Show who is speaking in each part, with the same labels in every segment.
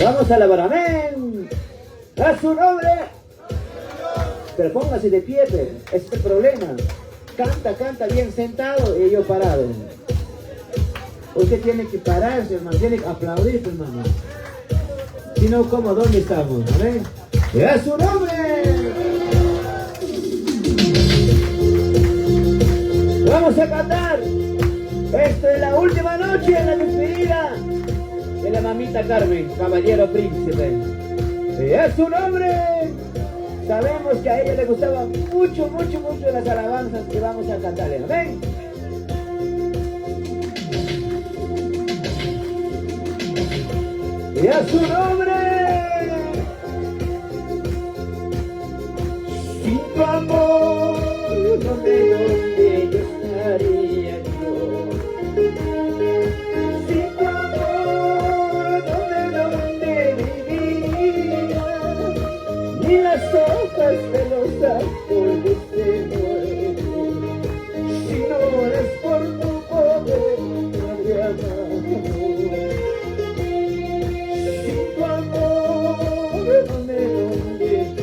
Speaker 1: Vamos a alabar, amén. A su nombre. Pero póngase de pie, ese es el problema. Canta bien sentado y yo parado. Usted tiene que pararse, hermano, tiene que aplaudir, hermano. Si no, ¿cómo? ¿Dónde estamos? Amén. Y a su nombre. Vamos a cantar. Esta es la última noche de la despedida de la mamita Carmen, caballero príncipe. Y a su nombre. Sabemos que a ella le gustaban mucho las alabanzas que vamos a cantarle. Amén. Y a su nombre. Sin tu amor, ¿dónde yo estaría yo? Sin tu amor, ¿dónde viviría? Ni las hojas de los árboles se mueren. Si no es por tu poder, Padre amado. Sin tu amor, ¿dónde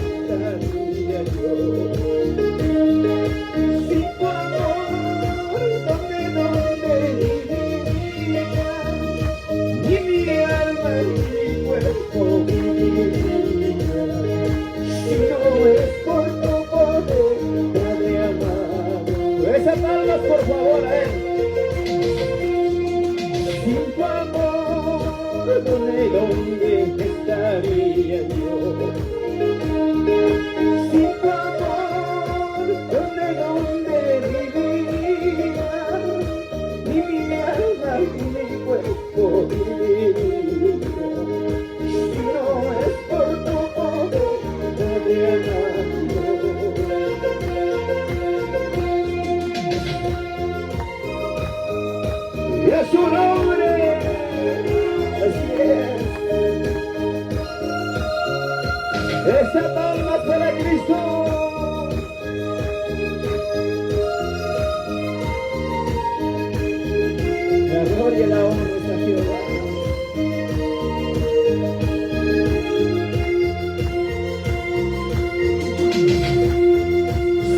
Speaker 1: estaría yo? Sin tu amor, ¿dónde viviría? Ni mi alma ni mi cuerpo viviría. Si no es por tu poder, Padre amado. Esas palmas, por favor, a él. Sin tu amor, ¿dónde estaría yo? Sin tu amor, ¿dónde viviría? Ni mi alma ni mi cuerpo viviría. Si no es por tu poder, Padre amado. Y a su nombre, así es. Esa palma para Cristo. La gloria y la honra es a Jehová.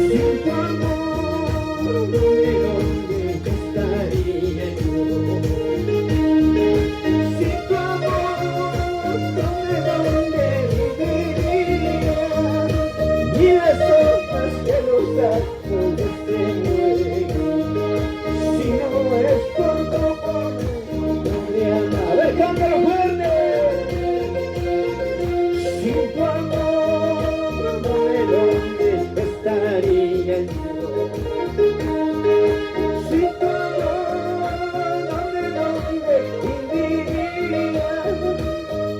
Speaker 1: Sin tu amor, ¿dónde estaría yo? Sin tu amor, ¿dónde viviría? Ni las hojas de los árboles se mueren. Si no es por tu poder, Padre amado. A ver, cántalo fuerte. Sin tu amor, ¿dónde estaría yo? Sin tu amor, ¿dónde viviría?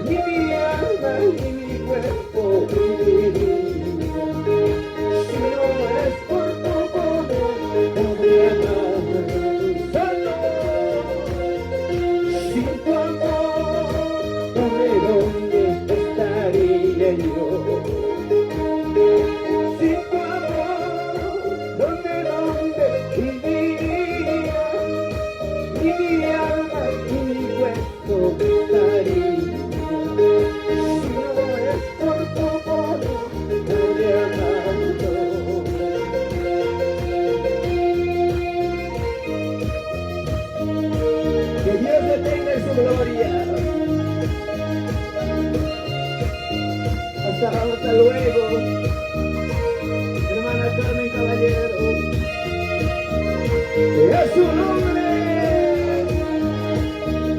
Speaker 1: Ni mi alma ni mi cuerpo viviría. Si no es por tu poder, Padre amado. Solo. Sin tu amor, ¿dónde estaría yo? Sin tu amor, ¿dónde viviría? Ni mi alma ni mi cuerpo estaría. Si no es por tu poder, Padre amado. Que Dios le tenga en su gloria. Hasta luego, hermana Carmen Caballero. Que a su nombre,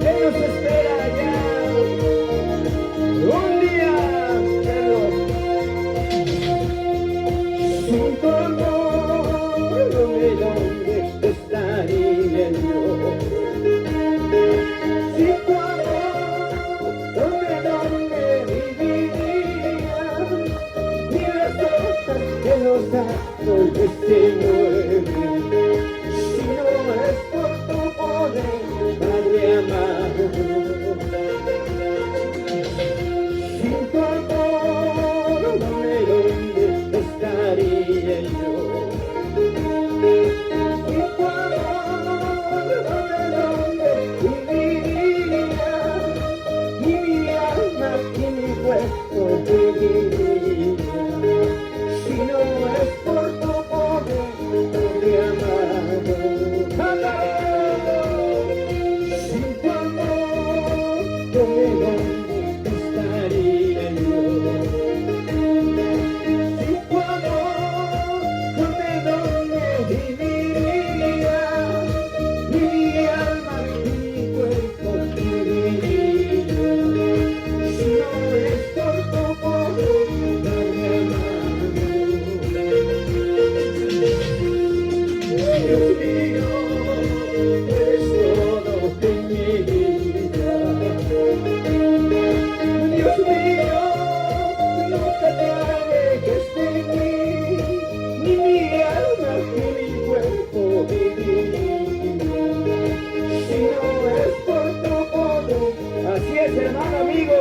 Speaker 1: Él nos espera allá. Un día, sin tu amor, ¿dónde estaría yo? Sin tu amor, ¿dónde viviría? Ni las hojas de los árboles se mueren. Si no es por viviría. Si no es por tu poder, no te amado. Sin tu amor, ¿dónde estaría yo? Sin tu amor, ¿dónde viviría? Mi alma y mi cuerpo viviría. Si no es por tu poder, no me amado. Dios mío, eres todo en mi vida. Dios mío, nunca te alejes de mí, ni mi alma ni mi cuerpo viviría. Si no es por tu poder, así es, hermano, amigo.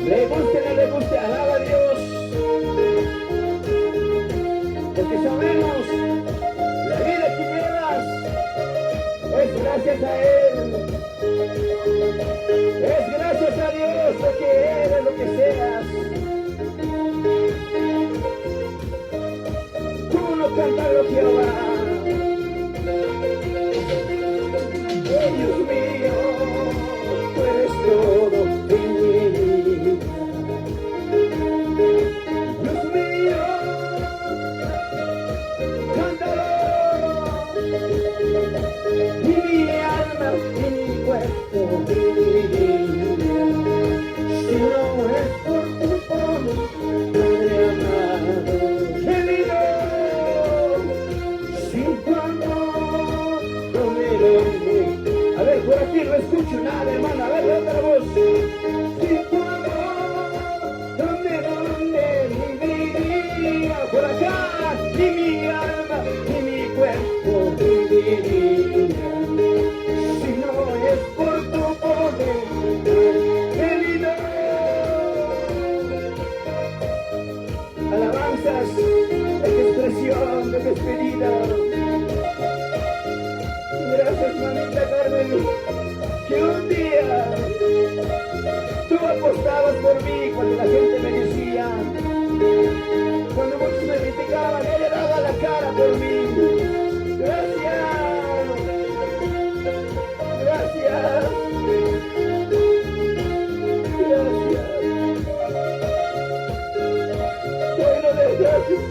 Speaker 1: Le guste o no le guste, alaba a Dios. Porque sabemos, la vida que llevas es gracias a Él. Es gracias a Dios lo que eres, lo que seas. Tú no cantas lo que va. Dios mío, tú eres todo en mi vida. Dios mío, cántalo. Y mi alma y mi cuerpo viviría. Si no es por tu poder, Padre amado, querido, sin tu amor, ¿dónde? A ver, por aquí no escucho nada, hermano. A ver, otra voz. Sin tu amor, ¿dónde viviría? Por acá, ni mi alma, ni mi cuerpo viviría. Si no es por tu poder, querido. Alabanzas, expresión de despedida. Gracias, mamita Carmen, que un día tú apostabas por mí cuando la gente me decía, cuando muchos me criticaban, ella daba la cara por mí. Gracias, gracias, gracias. Bueno, gracias.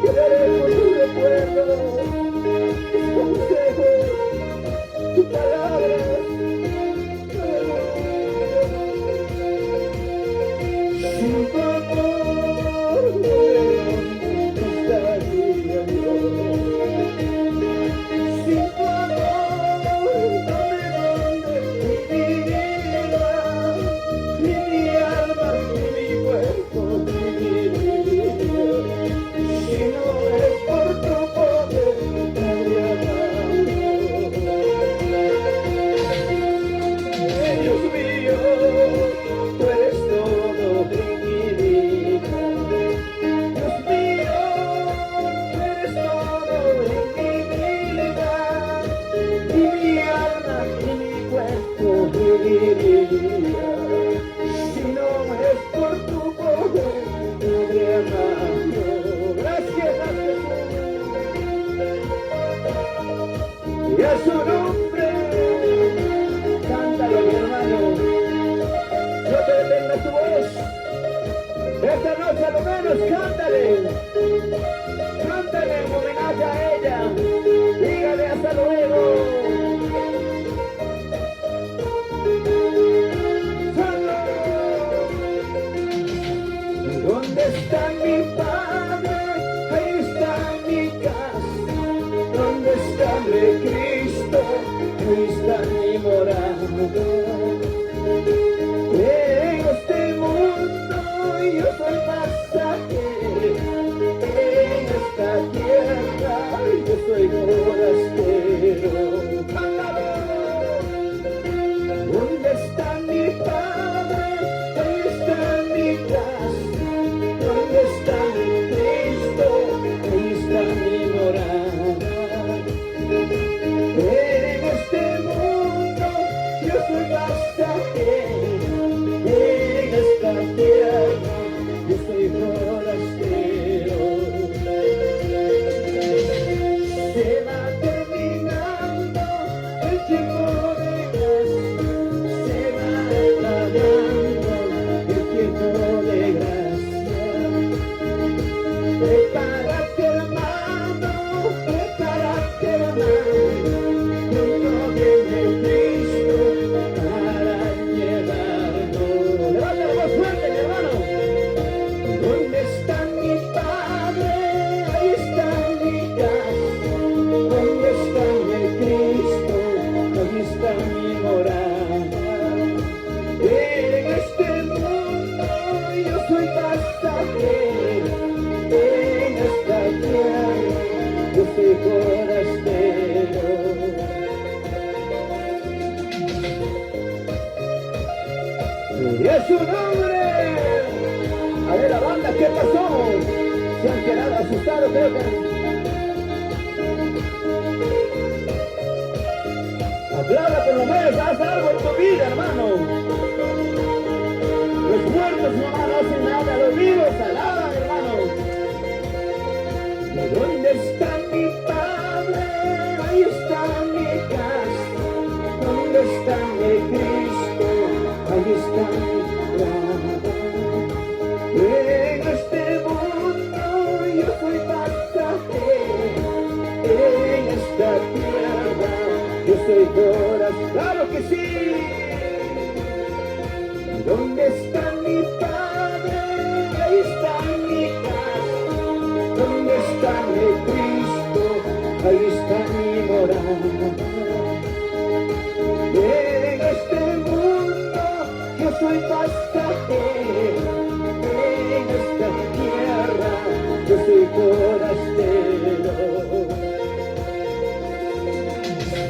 Speaker 1: Quedaré con tus recuerdos, tus consejos, tus palabras. Sin tu amor, ¿dónde estaría yo? Sin tu amor, ¿dónde viviría? Ni mi alma, ni mi cuerpo viviría. Si no es por tu poder, Padre amado. Dios mío, tú eres todo en mi vida. Dios mío, tú eres todo en mi vida. Y mi alma y mi cuerpo viviría. Si no es por tu poder, Padre amado. Gracias a Jesús y a su nombre. Cántalo, mi hermano. No te detengas tu voz. Esta noche a lo menos cántale. Cántale en homenaje a ella. Dígale hasta luego. ¿Dónde está mi padre? Ahí está mi casa. ¿Dónde está mi Cristo? Ahí está mi morada. En este mundo yo soy pasajero. En esta tierra yo soy forastero. ¿Dónde está mi padre? Ahí está mi casa. ¿Dónde está mi Cristo? Ahí está mi morada. yo soy pasajero en esta tierra, yo soy forastero. Se va terminando el tiempo de gracia, se va acabando el tiempo de gracia. Prepárate, hermano, prepárate, hermano, pronto viene Cristo para llevarnos. Levanta la voz fuerte, mi hermano. ¿Dónde está mi Padre? Ahí está mi casa. ¿Dónde está mi Cristo? Ahí está mi morada. En este mundo yo soy pasajero, en esta tierra yo soy forastero. Y es su nombre. A ver, la banda, ¿qué pasó? Se han quedado asustados, creo que. Aplauda por lo menos, haz algo en tu vida, hermano. Los muertos, mamá, no hacen nada, los vivos alaban, hermano. ¿Y dónde está mi Padre? Ahí está mi casa. ¿Dónde está mi Cristo? Ahí está mi morada. En este mundo yo soy pasajero, en esta tierra yo soy forastero. ¡Claro que sí! ¿Dónde está mi Padre? Ahí está mi casa. ¿Dónde está mi Cristo? Ahí está mi morada. En este mundo yo soy pasajero, en esta tierra yo soy forastero.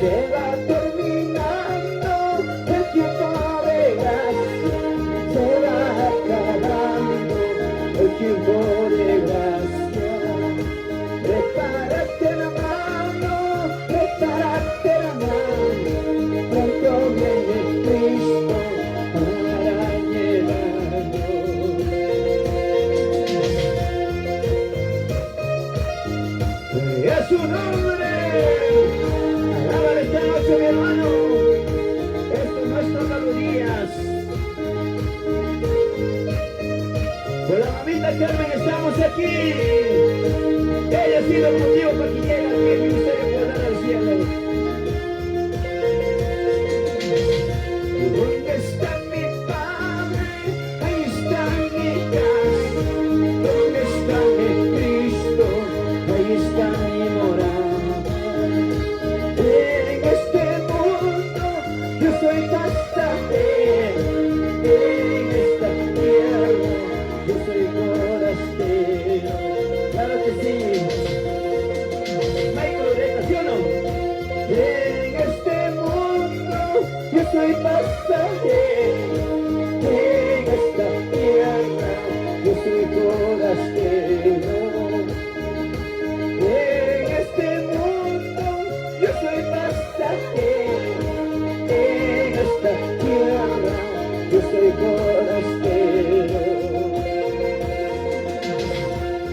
Speaker 1: Se va terminando el tiempo de gracia, se va acabando el tiempo de gracia. Prepárate, hermano, prepárate, hermano, pronto viene Cristo para llevarnos. Es su nombre. Alábale esta noche, mi hermano. Estas nuestras melodías. Con la mamita Carmen estamos aquí. Ella ha sido el motivo para que llegue al cielo y ustedes puedan al cielo. ¿Dónde está mi Padre? Ahí está mi casa. ¿Dónde está mi Cristo? Ahí está mi morada. En este mundo yo soy pasajero, en esta tierra yo soy forastero. Claro que sí. Michael, ¿sí o no? En este mundo yo soy pasajero, en esta tierra yo soy forastero. En este mundo yo soy pasajero, en esta tierra yo soy forastero.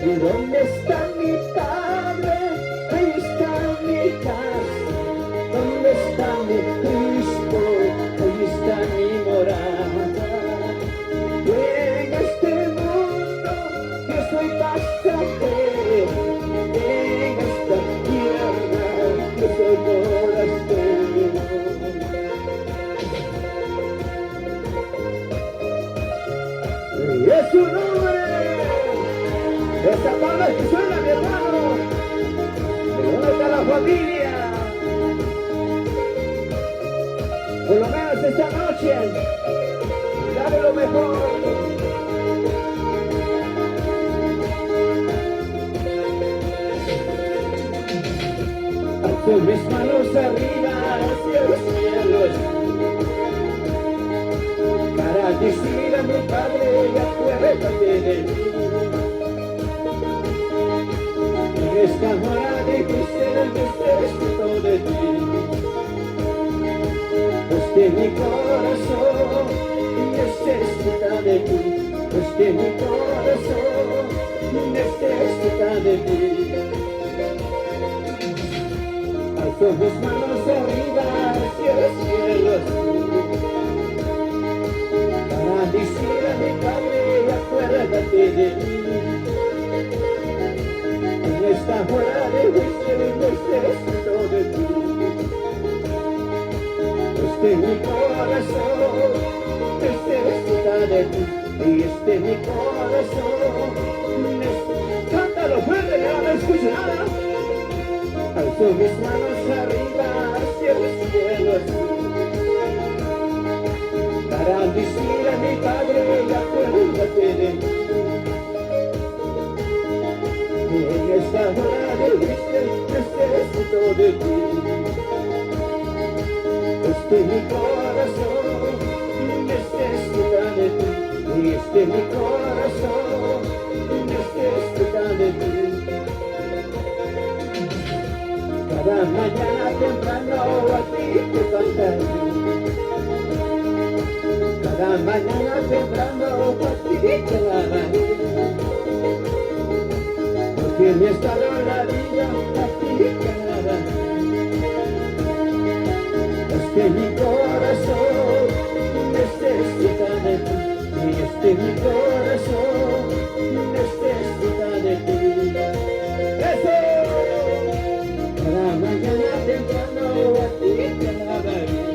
Speaker 1: ¿Y dónde está mi Padre? Ahí está mi casa. ¿Dónde está mi Cristo? Ahí está mi morada. En este mundo yo soy pasajero, en esta tierra yo soy forastero. Y es su nombre. Esta palabra que suena, mi hermano. ¿De dónde está la familia? Por lo menos esta noche, dale lo mejor. Alzo mis manos arriba hacia los cielos para decir a mi Padre, acuérdate de mí. En esta hora de que ser el necesito de ti. Pues te que mi corazón necesita de ti, es que mi corazón necesita de ti. Alzo mis manos arriba hacia el cielo azul, para decir a mi Padre, acuérdate de mí. En esta hora de juicio necesito de ti, es que mi corazón necesita de ti, y mi corazón necesita. Cántalo fuerte, que no me escucho nada. Alzo mis manos arriba hacia el cielo azul, para decir a mi Padre, acuérdate de mí. En esta hora de juicio necesito de ti, es que mi corazón necesita de ti, y es que mi corazón necesita de ti. Cada mañana temprano a ti te cantaré, cada mañana temprano a ti te alabaré, porque mi estado en la vida a ti te alabaré. Es que mi corazón necesita de ti, y es que mi corazón necesita de ti. ¡Eso! Cada mañana temprano a ti te alabaré,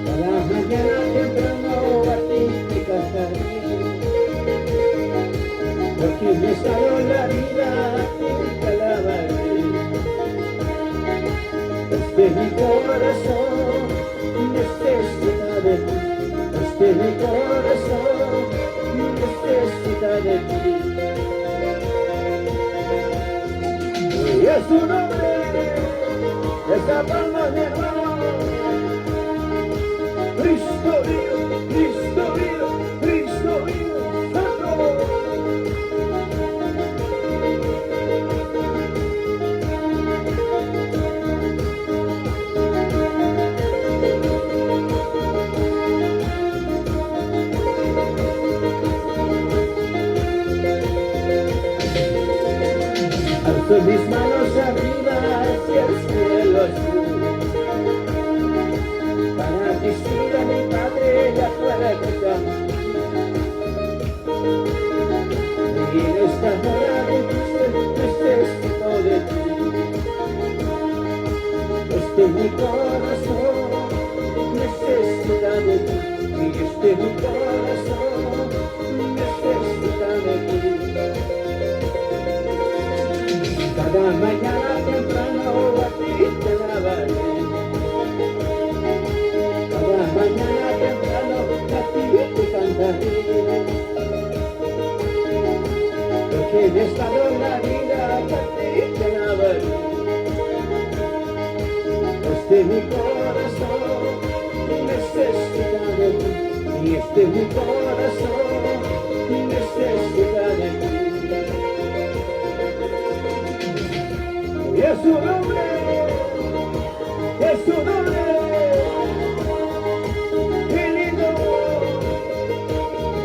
Speaker 1: cada mañana temprano a ti te cantaré, porque mi estado en la vida a ti te alabaré. Es que mi corazón necesita de ti, es que mi corazón necesita de ti. Y es tu nombre, esta palma mi hermano. Cristo vivo, Cristo vivo, Cristo vivo, santo. Alzo mis manos arriba hacia el cielo azul, para decir a mi Padre, acuérdate de mí. Y en esta hora de juicio necesito de ti, es que mi corazón necesita de ti, y es que mi corazón necesita de ti. Cada mañana temprano a ti te alabaré, cada mañana temprano a ti te cantaré, porque he estado en la vida a ti te alabaré. Es que mi corazón necesita de ti, y es que mi corazón necesita de ti. Y es su nombre, es su nombre. Qué lindo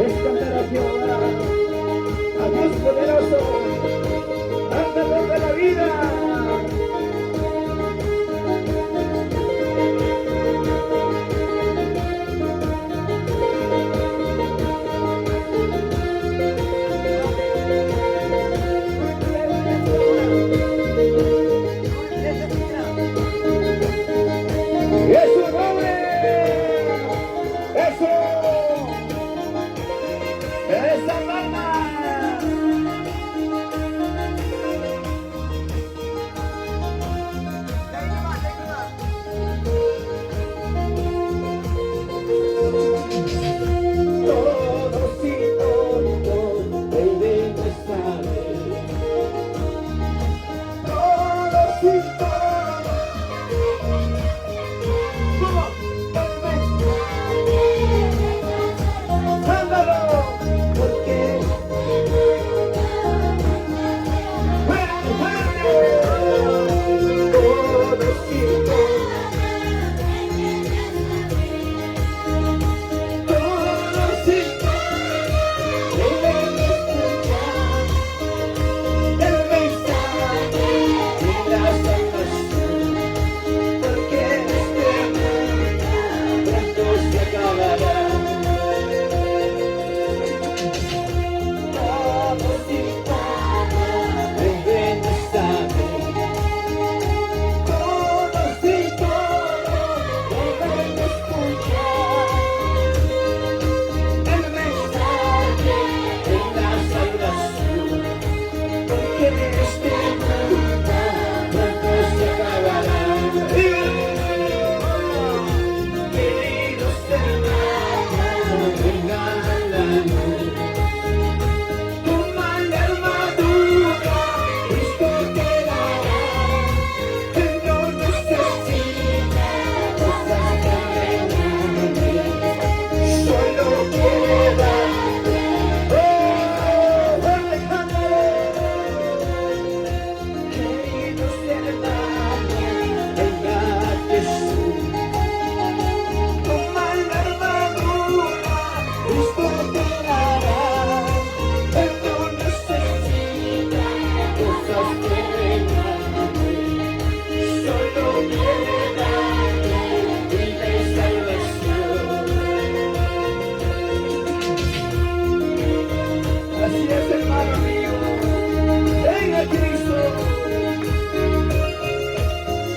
Speaker 1: es cantar a Jehová, a Dios poderoso, andador de la vida.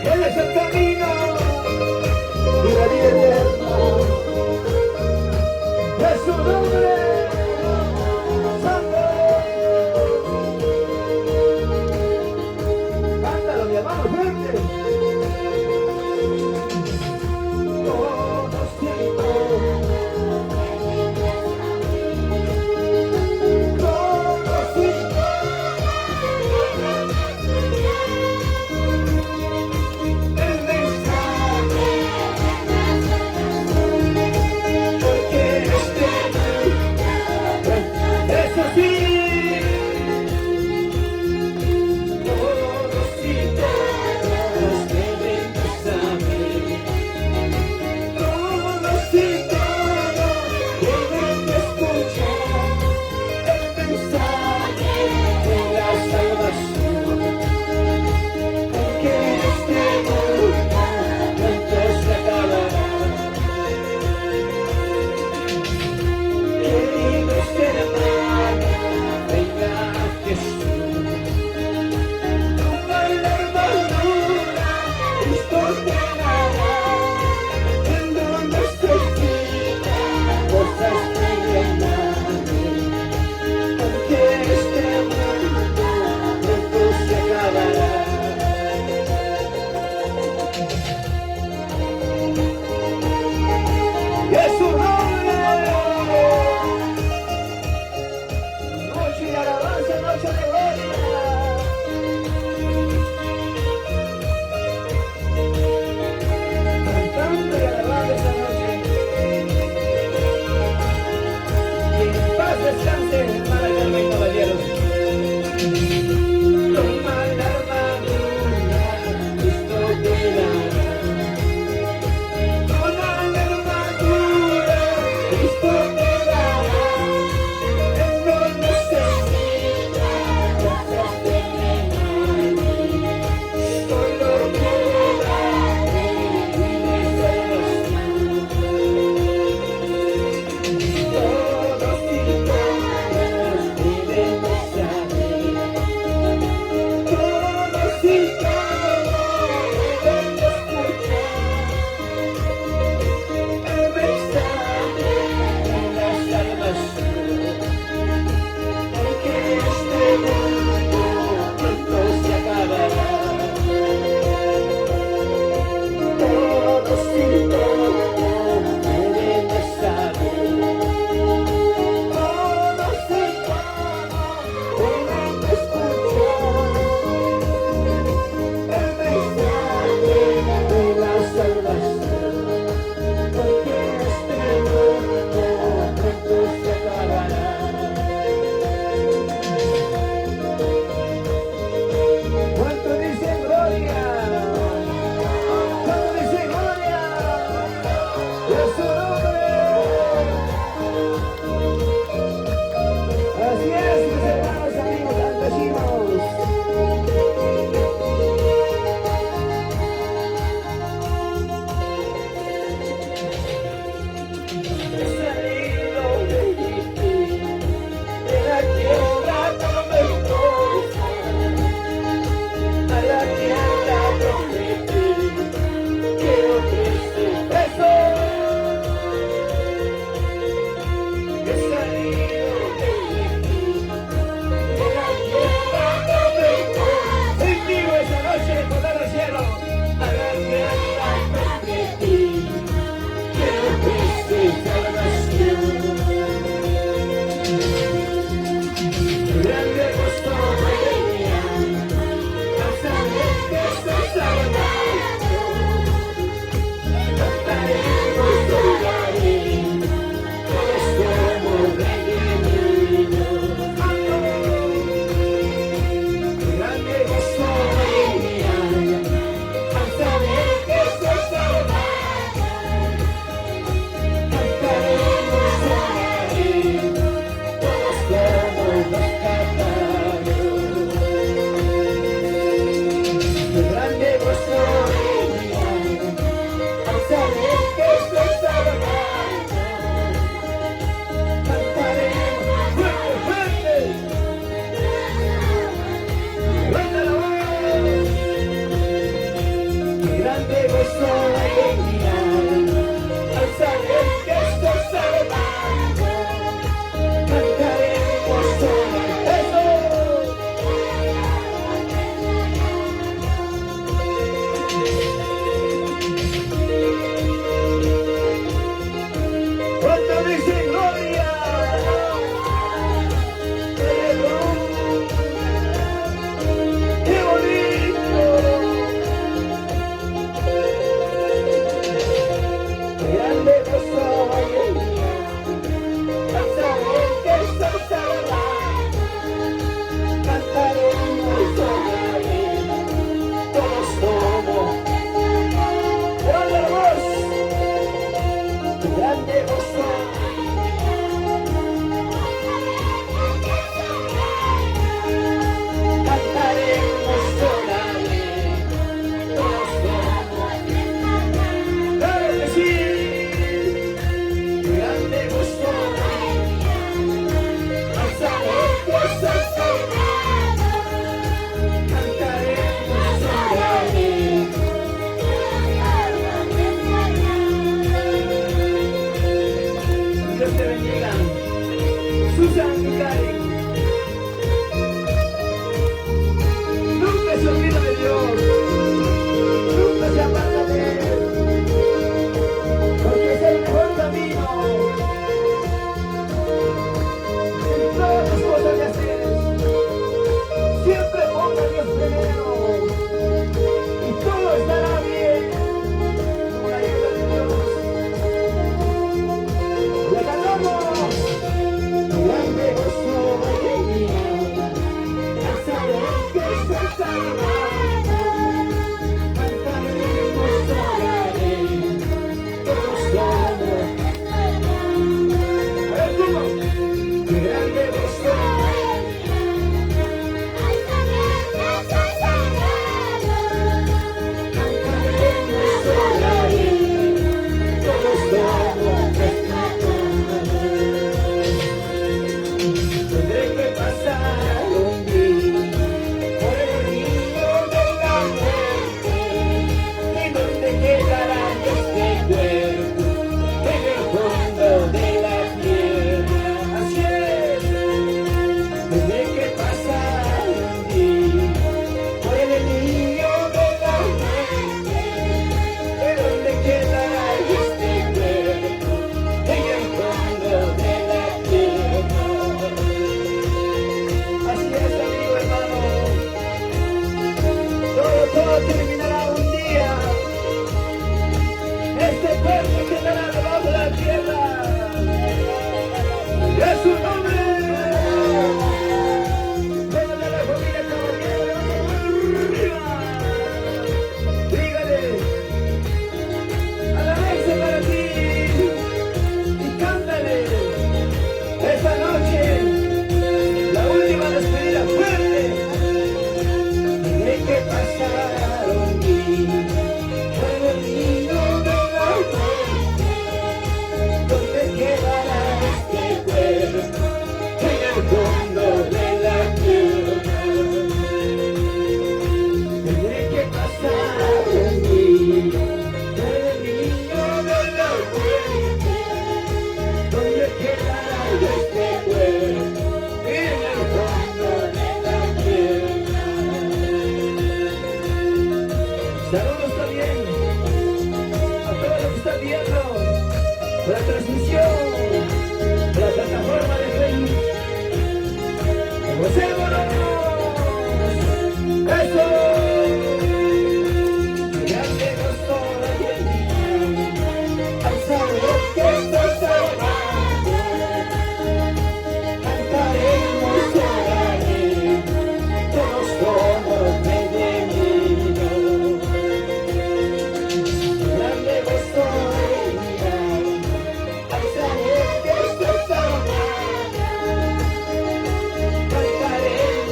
Speaker 1: Él es el camino y la vida eterna. Es su nombre santo. Cántalo, mi hermano, fuerte. grande gozo alegría al saber que estoy salvado. Cantaremos sobre eso. Cuánta dice gloria. Qué bonito. Grande gozo alegría al saber que estoy salvado. Cantaremos sobre él todos somos. Grande voz, grande gozo. Cantaremos sobre él todos somos. Claro que sí. Grande gozo al saber que soy salvado. Cantaremos sobre él. Dios te bendiga. Susan y Karen. Nunca se olvida de Dios. Nunca se aparta de Él. Porque es el mejor camino. En todas las cosas que haces, siempre ponga a Dios primero. Y todo estará bien. Con la ayuda de Dios. ¡La cantamos! Grande gozo alegría al saber que estoy salvado. Cantaremos sobre él todos somos. A ver, ¿cómo? Grande gozo cantaremos sobre él todos somos. Tendré que pasar un día por el río de la muerte. ¿Y dónde quedará este cuerpo? En el fondo de la tierra. Así es. Tendré que pasar un día por el río de la muerte. ¿Y dónde quedará este cuerpo? En el fondo de la tierra. Así es, amigo hermano. Todo terminará un día. Este cuerpo quedará debajo de la tierra. ¡Es su nombre! Déjale a la familia caballero, arriba. Dígale, alabanza para ti. Y cántale. Esta noche, la última despedida fuerte. Tendré que pasar un día por el río de la muerte. Donde quedará este cuerpo en el fondo de la tierra. Tendré que pasar un día por el río de la muerte. Donde quedará este cuerpo en el fondo de la tierra. Saludos también a todos los que están viendo la transmisión de la plataforma de Facebook. ¡José Moros! ¡Eso! Grande gozo alegría al saber que estoy salvado. Cantaremos sobre él todos somos redimidos. Grande gozo alegría al saber que estoy salvado. Cantaremos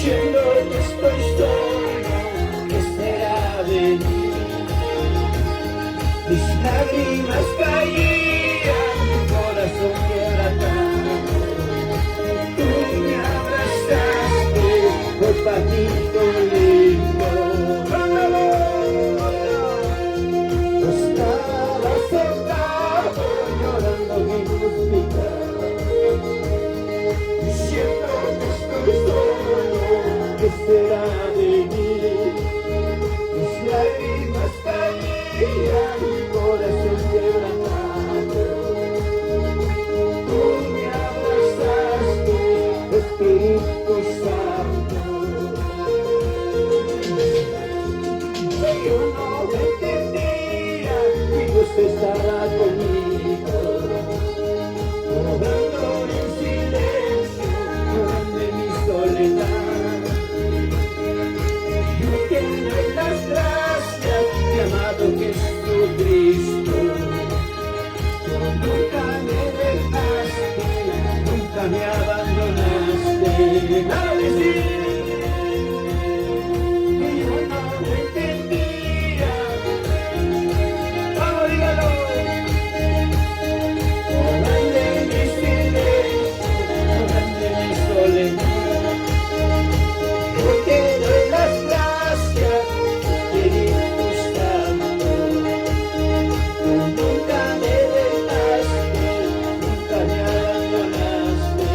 Speaker 1: diciendo que estoy solo, ¿qué será de mí? Mis lágrimas caían, mi corazón quebrantado. Tú me abrazaste, fue patito lindo. Estaba sentado llorando en un hospital, diciendo que estoy solo, ¿qué será de mí? Mis lágrimas caían, mi corazón quebrantado. Tú me abrazaste, Espíritu Santo. Yo no entendía que Dios estaba conmigo, orando en silencio, llorando en mi soledad. Yo te doy las gracias, mi amado Jesucristo. Tú nunca me dejaste, nunca me abandonaste. ¡Claro que sí! Y yo no lo entendía. ¡Vamos, dígalo! Orando en mi silencio, orando en mi soledad. Yo te doy las gracias, Espíritu Santo. Tú nunca me dejaste, nunca me abandonaste.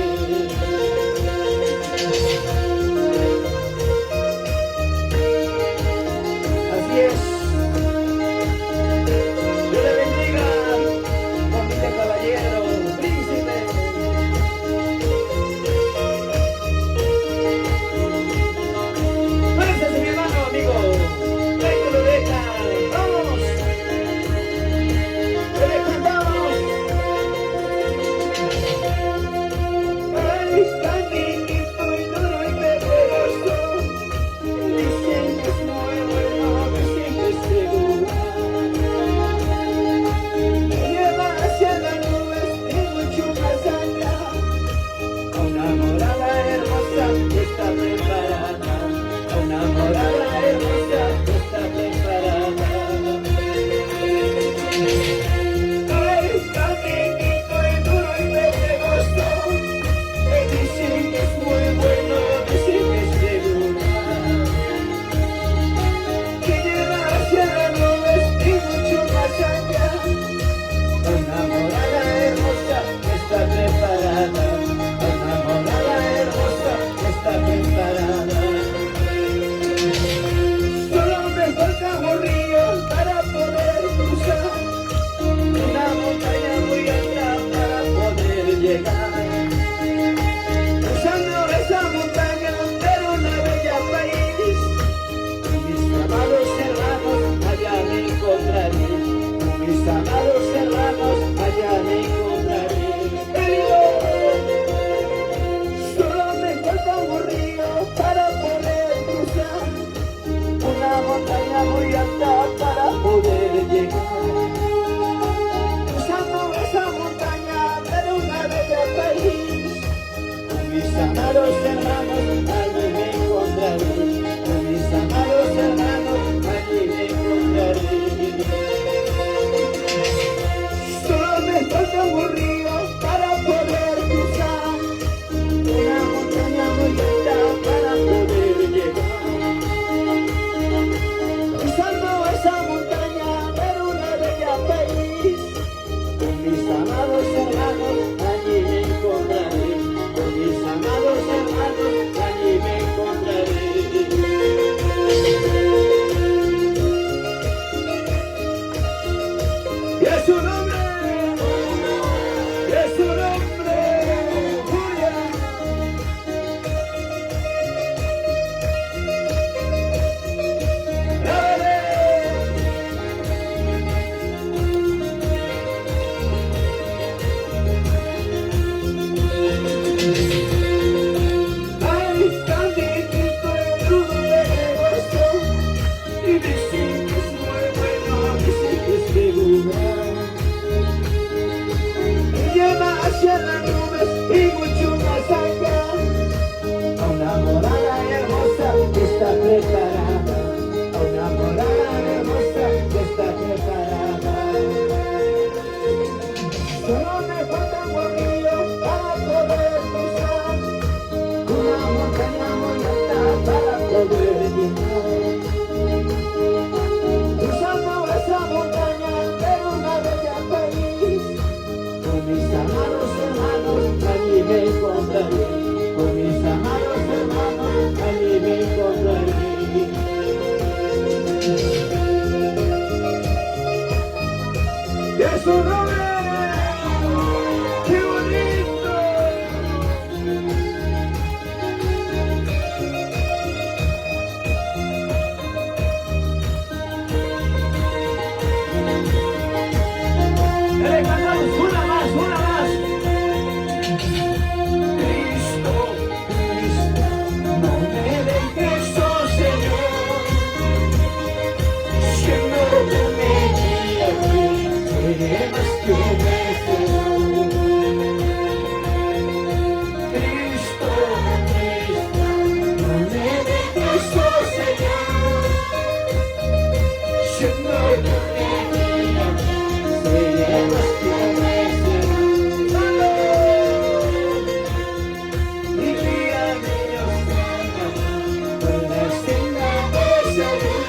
Speaker 1: por la senda de salud.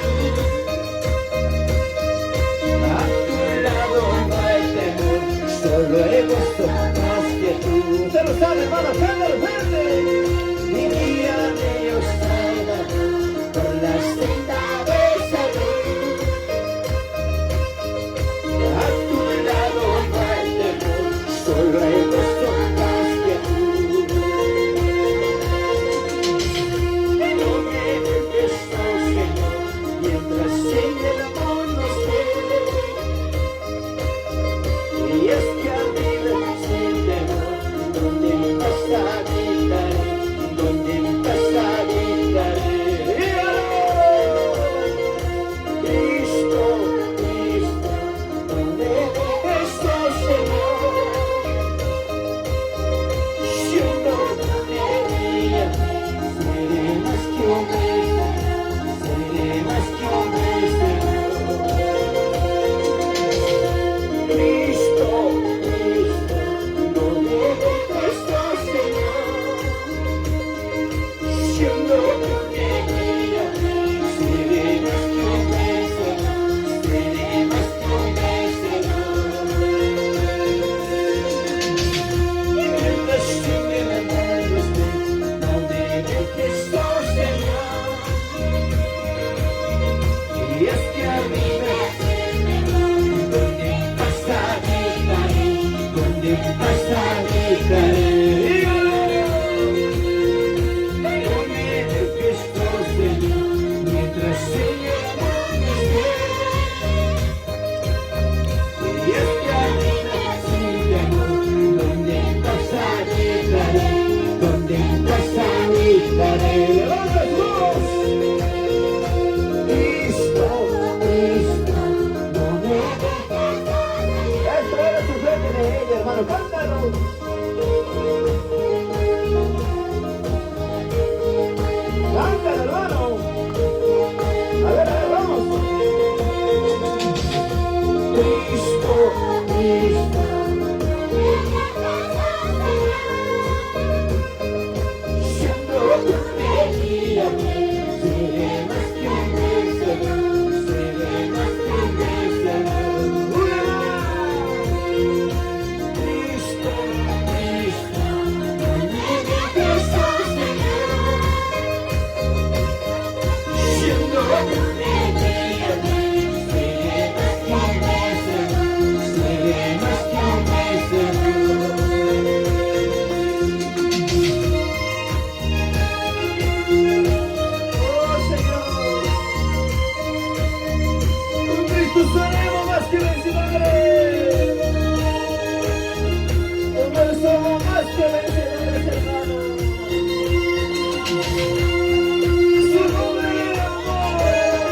Speaker 1: A tu lado no hay temor, solo he gozo más que tú. Usted lo sabe, hermano, cántalo fuerte. Mi vida de Dios trae por la senda de salud. A tu lado no hay temor, solo he gozo más que tú. No me dejes, oh Señor, mientras en el amor nos quede. Y es que a mí me sin temor, donde vas a habitaré, donde vas a habitaré. Cristo, Cristo, no me dejes, oh Señor. Si no me guías, seré más que un vencedor, seré más que un vencedor. Cristo, Cristo, no me dejes, oh Señor. Si no me guías, seré más que un vencedor, seré más que un vencedor. Mientras en el mundo esté, no me dejes, oh Señor. Y es que a mí me donde vas a habitaré, donde vas a habitaré. No me dejes, oh Señor, mientras en el mundo esté. Y es que a mí me sin temor, donde vas a habitaré, donde vas a habitaré. ¡Levanta tu voz! Cristo, Cristo, no me dejes. Esto era tu frente de ella, hermano, cántalo. Cántalo, hermano. A ver, vamos. Cristo, Cristo, siendo tu guía, seré más que un vencedor, seré más que un vencedor. Cristo, Cristo, no me dejes, oh Señor. Siendo tu guía, seré más que un vencedor, seré más que un vencedor. Oh Señor, con Cristo seremos más que vencedores. Con Él somos más que vencedores, hermanos. Su nombre es amor.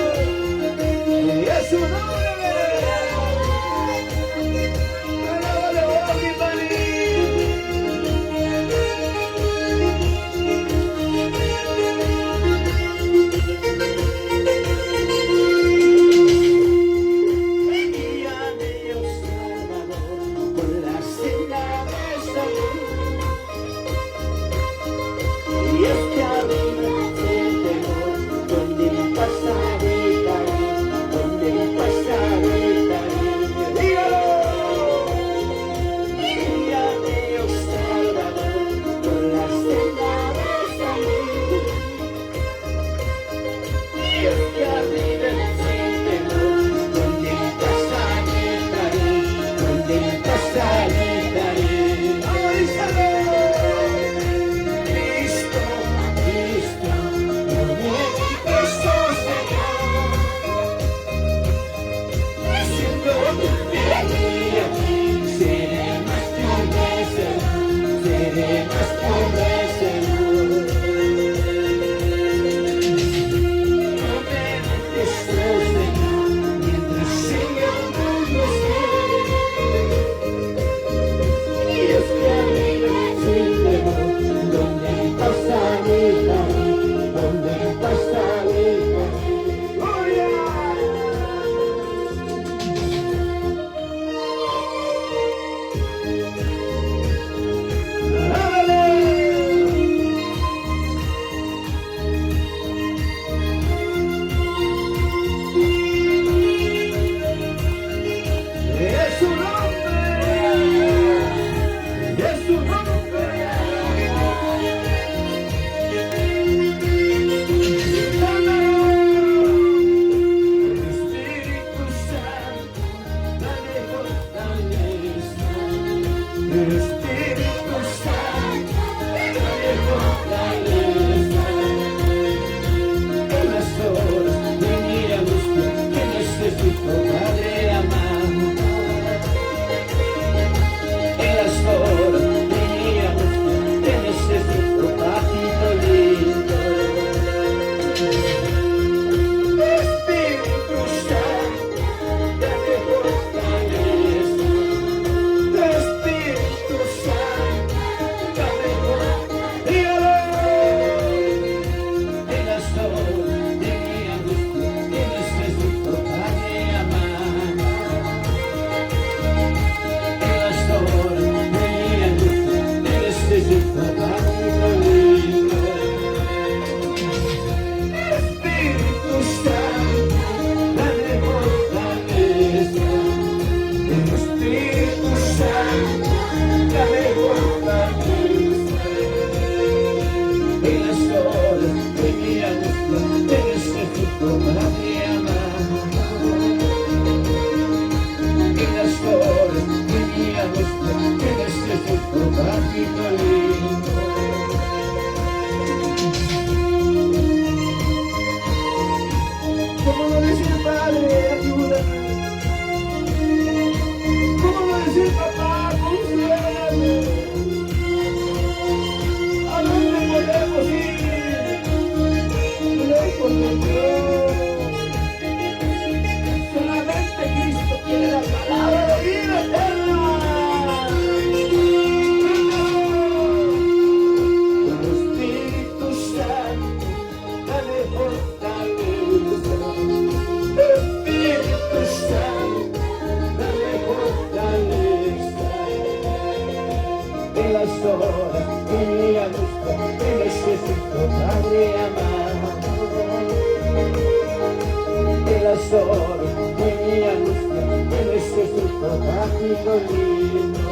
Speaker 1: la sol de mi angustia, que necesito amigo lindo.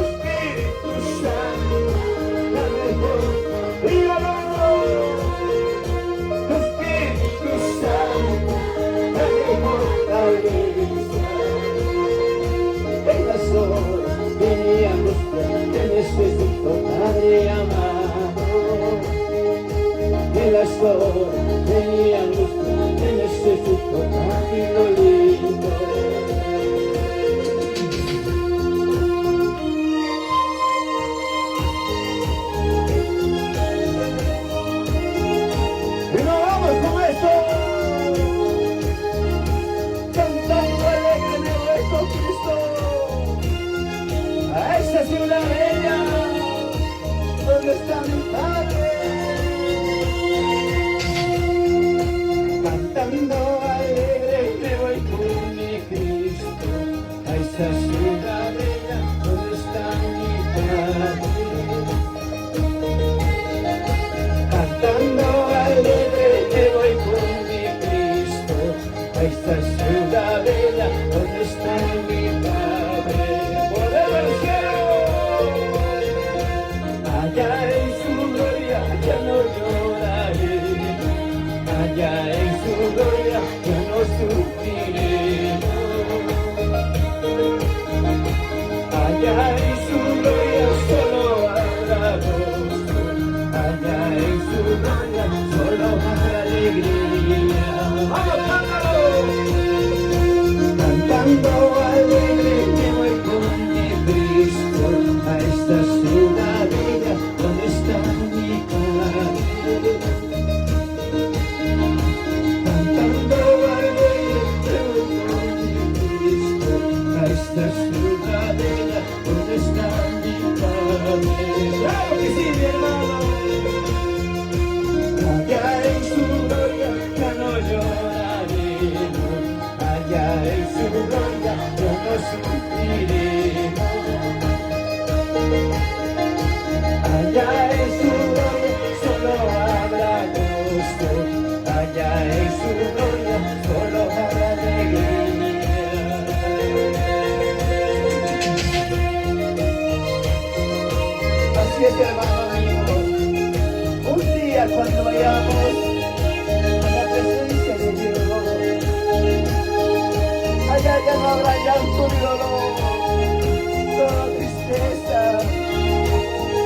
Speaker 1: Espíritu Santo, dame voz, dígalo. Espíritu Santo, dame fortaleza. En la sol de mi angustia, que necesito Padre amado. En la sol de mi angustia, que necesito amigo lindo. Y nos vamos con esto, cantando alegre me voy con Cristo a esa ciudad bella donde está mi Padre. Cantando alegre me voy con mi Cristo a esa ciudad bella donde está mi Padre. Cantando alegre me voy con mi Cristo a esta ciudad bella donde está mi Padre. ¡Volver al cielo! Allá en su gloria ya no lloraré. Allá en su gloria ya no sufriremos. Allá en su gloria solo habrá gozo. Allá en su gloria solo habrá alegría. ¡Vamos, cántalo! Cantando alegre me voy con mi Cristo a esta ciudad bella donde está mi Padre. Cantando alegre me voy con mi Cristo a esta ciudad bella donde está mi Padre. ¡Claro que sí, mi hermano! Allá en su gloria ya no lloraremos. Allá en su gloria ya no sufriremos. Allá en su gloria solo habrá gozo. Allá en su gloria solo habrá alegría. Así es, hermano mío. Un día cuando vayamos a la presencia de Dios, allá ya no habrá llanto ni dolor, solo tristeza,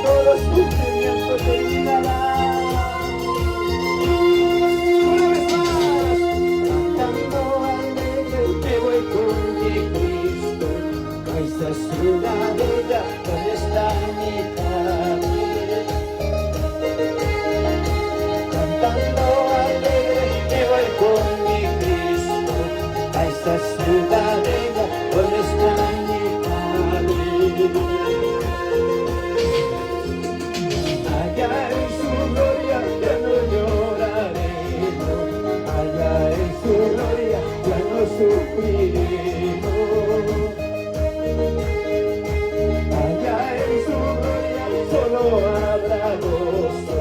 Speaker 1: todo sufrimiento terminará. Una vez más, cantando alegre me voy con mi Cristo a esa ciudad bella donde está mi Padre. Cantando alegre me voy con mi Cristo a esa ciudad bella donde está mi Padre. Allá en su gloria ya no lloraremos. Allá en su gloria ya no sufriremos. Allá en su gloria solo habrá gozo.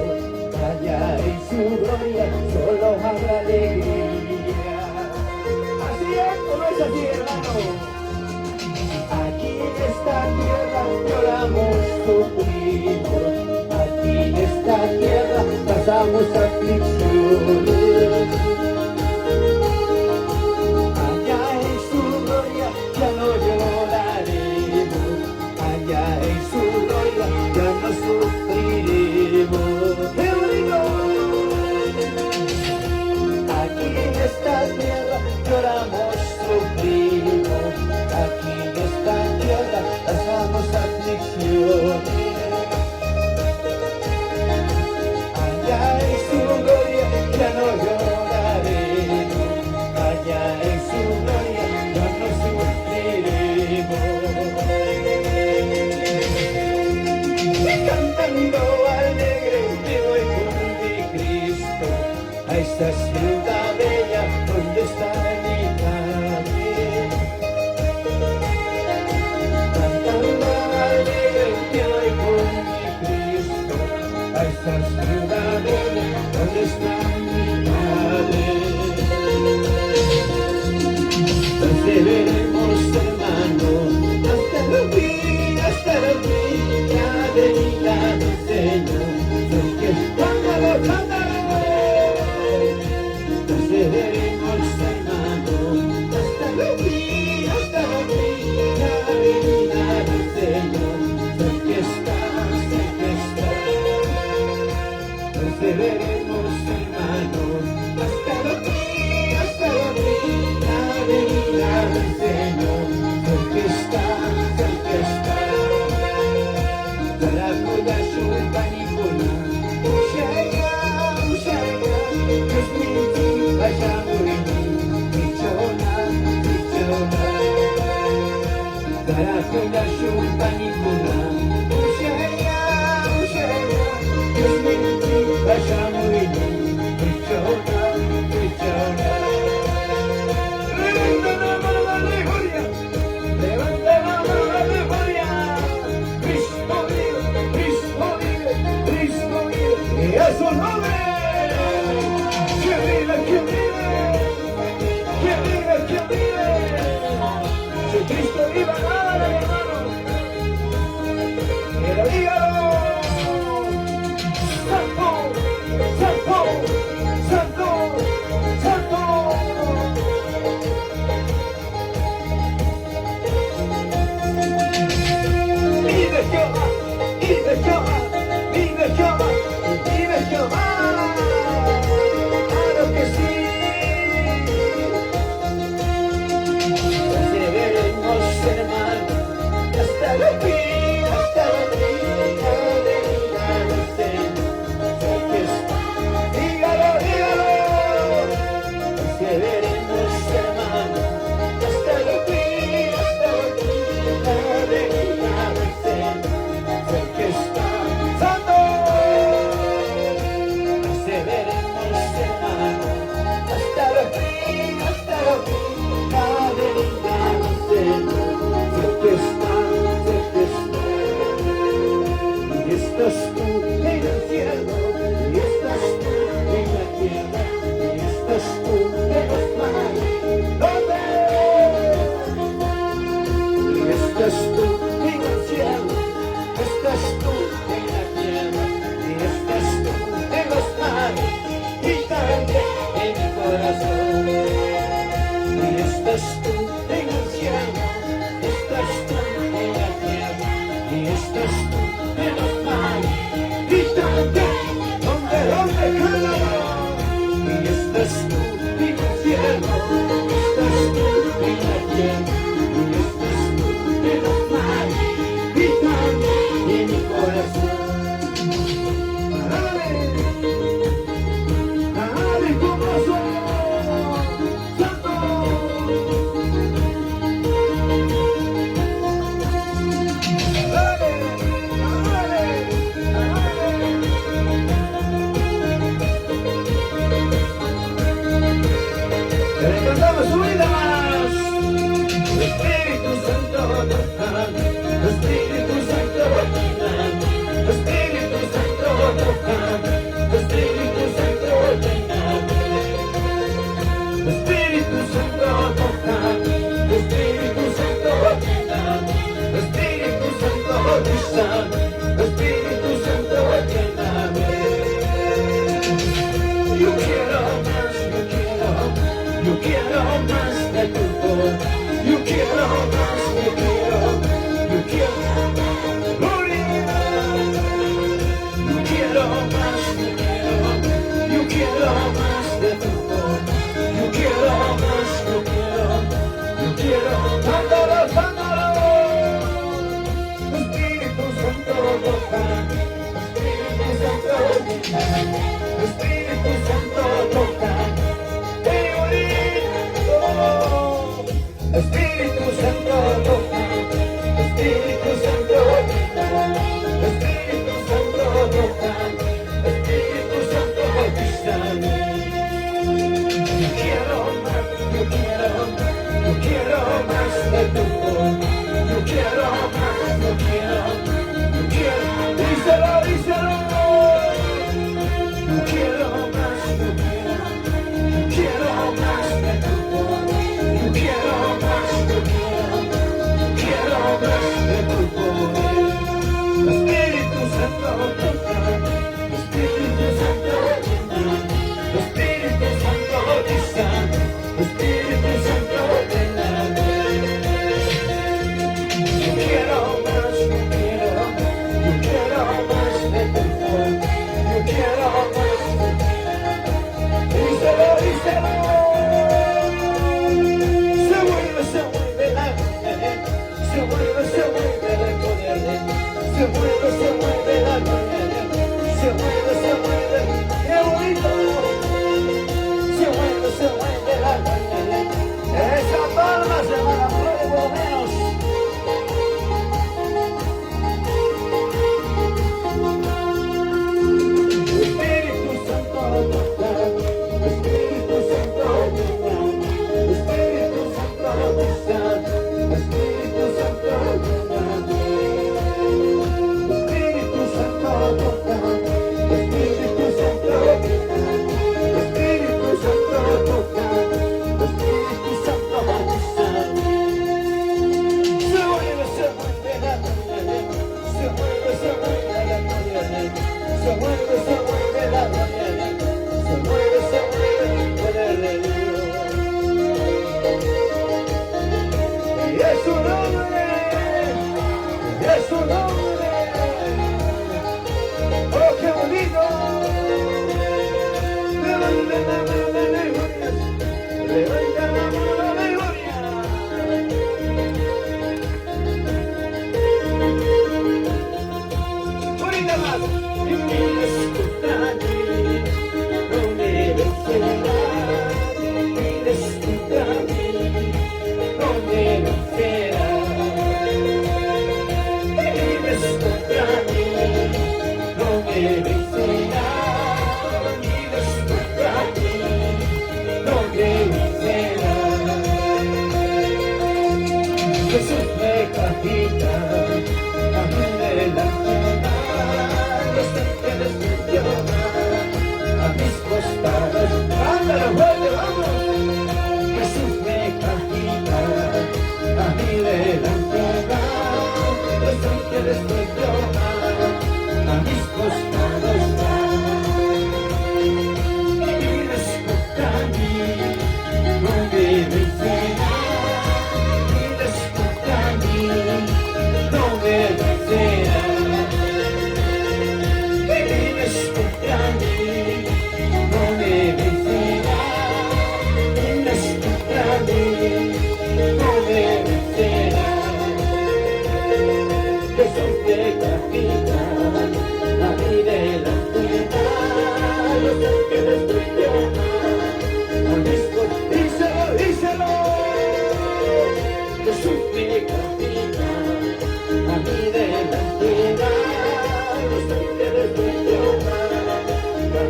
Speaker 1: Allá en su gloria solo habrá alegría. Así es, ¿cómo es así, hermano? Aquí en esta tierra lloramos, sufrimos. Aquí en esta tierra pasamos aflicciones. Allá en su gloria ya no lloraremos. Allá en su gloria ya no sufriremos. ¡Qué bonito! Aquí en esta tierra lloramos, sufrimos. Aquí en esta tierra pasamos aflicciones. Allá en su gloria ya no lloraremos. Allá en su gloria ya no sufriremos. Cantando alegre me voy con mi Cristo a esta ciudad bella donde está mi Padre. Cantando alegre me voy con mi Cristo a esta ciudad bella donde está mi Padre. Perseveremos, hermano, hasta el fin ya de vida del Señor. Porque cántalo, cántalo. Perseveremos, hermano, hasta el fin ya de vida del Señor. Porque está. Perseveremos, hermano, hasta el fin la venida del Señor. Porque está. Tarakuda Shumpanikuna, Ushaya, Kusmiti, Bashamurini, Michona. Tarakuda Shumpanikuna, Ushaya, Kusmiti, Bashamurini, Michona. Levanta la mano a la memoria. Cristo vive, y a su nombre. Que vive. Si Cristo vive, nada, hermano. Pero dígalo. Santo. Vive Jehová, claro que sí. Perseveremos, hermano, hasta el fin de vida del Señor. Dígalo. Perseveremos, hermano, hasta el fin de vida del Señor. Porque está santo. Perseveremos, hermano, hasta el fin la venida del Señor. Porque está. Y estás tú en el cielo, y estás tú en la tierra, y estás tú en los mares. ¿Dónde? Y estás tú en el cielo. Estás tú en la tierra, y estás tú en los mares, y también en mi corazón. Y estás tú en el cielo, estás tú en la tierra, y estás tú en los mares, y también donde cállalo. Y estás tú en el cielo, estás tú en la tierra, y estás tú en los mares, y también en mi corazón. Dale corazón, santo. Dale. Que le cantamos su vida más. Espíritu Santo, Espíritu Santo, Espíritu Santo, Espíritu Santo, Espíritu Santo, Espíritu Santo, Espíritu Santo, Espíritu Santo, yo quiero más de tu voz. Yo quiero más, gloria. Yo quiero más, de tu voz. Yo quiero, cántalo. Espíritu Santo, Espíritu Santo, Espíritu Santo,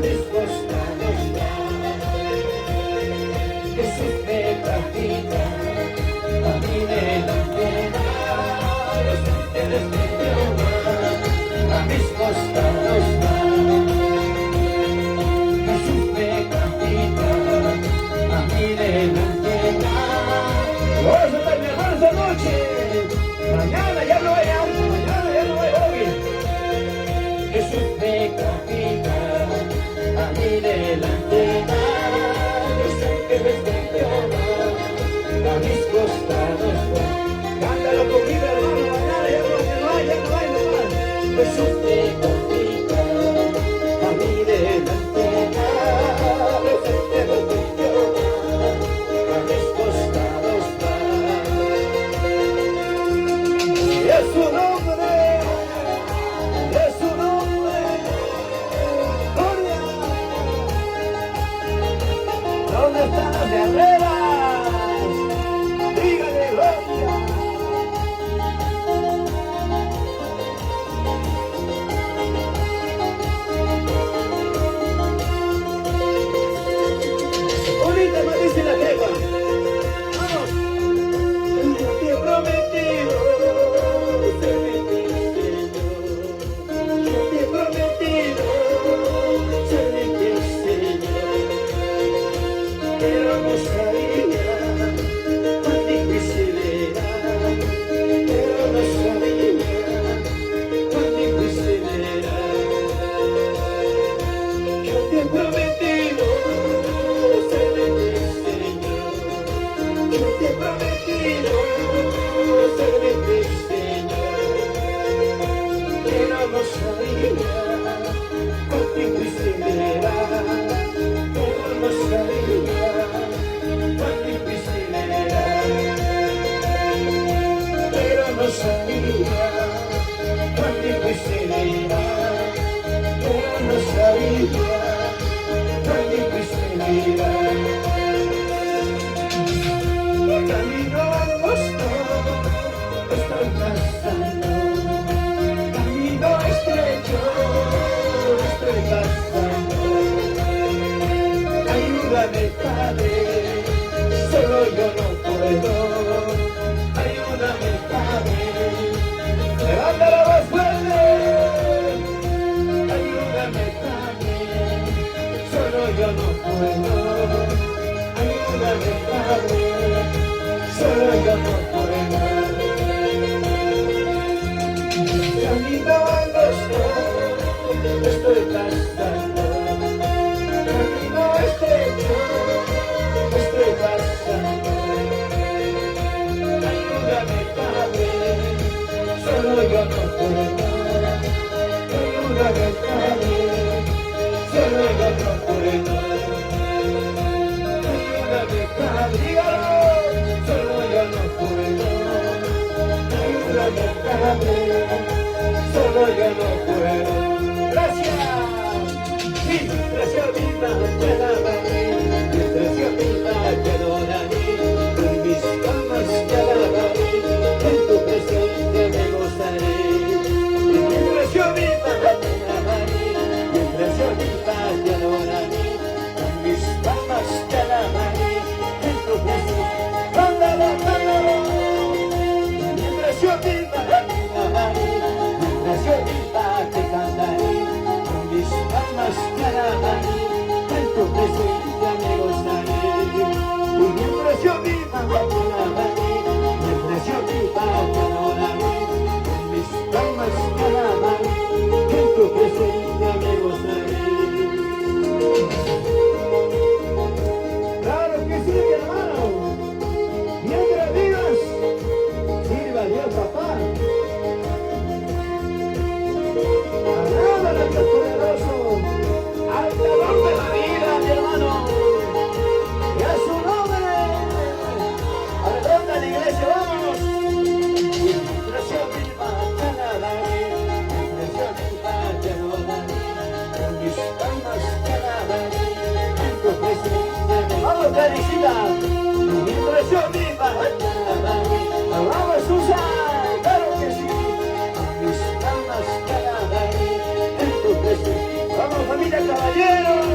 Speaker 1: mis costados va. Jesús me practica, a mí delante va. Los ángeles de Jehová, a mis costados va. Jesús me practica, a mí delante va. Vamos a terminar esta noche. Mañana ya no hay algo, mañana ya no hay hoy. Jesús me practica, a mí delante va. Los ángeles de Jehová, a mis costados va. Cántalo conmigo, hermano, mañana ya no hay, ya no hay más. Jesús me practica, a mí delante va. Los ángeles de Jehová, a mis costados va. Y es su nombre, es su nombre, gloria. ¿Dónde están las guerreras? Dígale gloria. Ahorita me dice la jefa. Vamos. Yo te he prometido servirte, Señor. Yo te he prometido servirte, Señor. Pero no sabía cuán difícil era. Pero no sabía cuán difícil era. Yo te he prometido servirte, Señor. Yo te he prometido servirte, Señor. Pero no sabía cuán difícil era. Pero no sabía cuán difícil era. Pero no sabía cuán difícil era. Pero no sabía cuán difícil era. Camino angosto, estoy pasando. Camino estrecho, estoy pasando. Ayúdame, Padre, solo yo no puedo. Ayúdame, Padre, levanta la voz fuerte. Ayúdame, Padre, solo yo no puedo. Ayúdame, Padre, solo yo no puedo. Camino angosto, estoy pasando. Camino estrecho, estoy pasando. Ayúdame, Padre, solo yo no puedo. Ayúdame, Padre, solo yo no puedo. Ayúdame, Padre, dígalo, solo yo no puedo. Ayúdame, Padre, solo yo no puedo. Gracias. Mientras yo viva, te alabaré. Mientras yo viva, te adoraré. Con mis palmas te alabaré. En tu presencia me gozaré. Mientras yo viva, te alabaré. Mientras yo viva, te adoraré. Con mis palmas te alabaré. En tu presencia, ándalo, ándalo. Mientras yo viva, te alabaré. Mientras yo viva, te cantaré. Con mis palmas te alabaré. En tu presencia me gozaré. Y mientras yo viva, te alabaré. Mientras yo viva, te adoraré. Con mis palmas te alabaré. En tu presencia me gozaré. Claro que sí, mi hermano. Mientras vivas, sirva a Dios, papá. Alaba al Dios poderoso. Al calor de la vida, mi hermano. Y a su nombre. A la ronda de la iglesia, vámonos. Mientras yo viva, te alabaré. Mientras yo viva, te adoraré. Con mis palmas te alabaré. En tu presencia me vamos, Teresita. Mientras yo viva, te alabaré. Alaba Susa, claro que sí. Con mis palmas te alabaré. En tu presencia. Vamos, familia Caballero.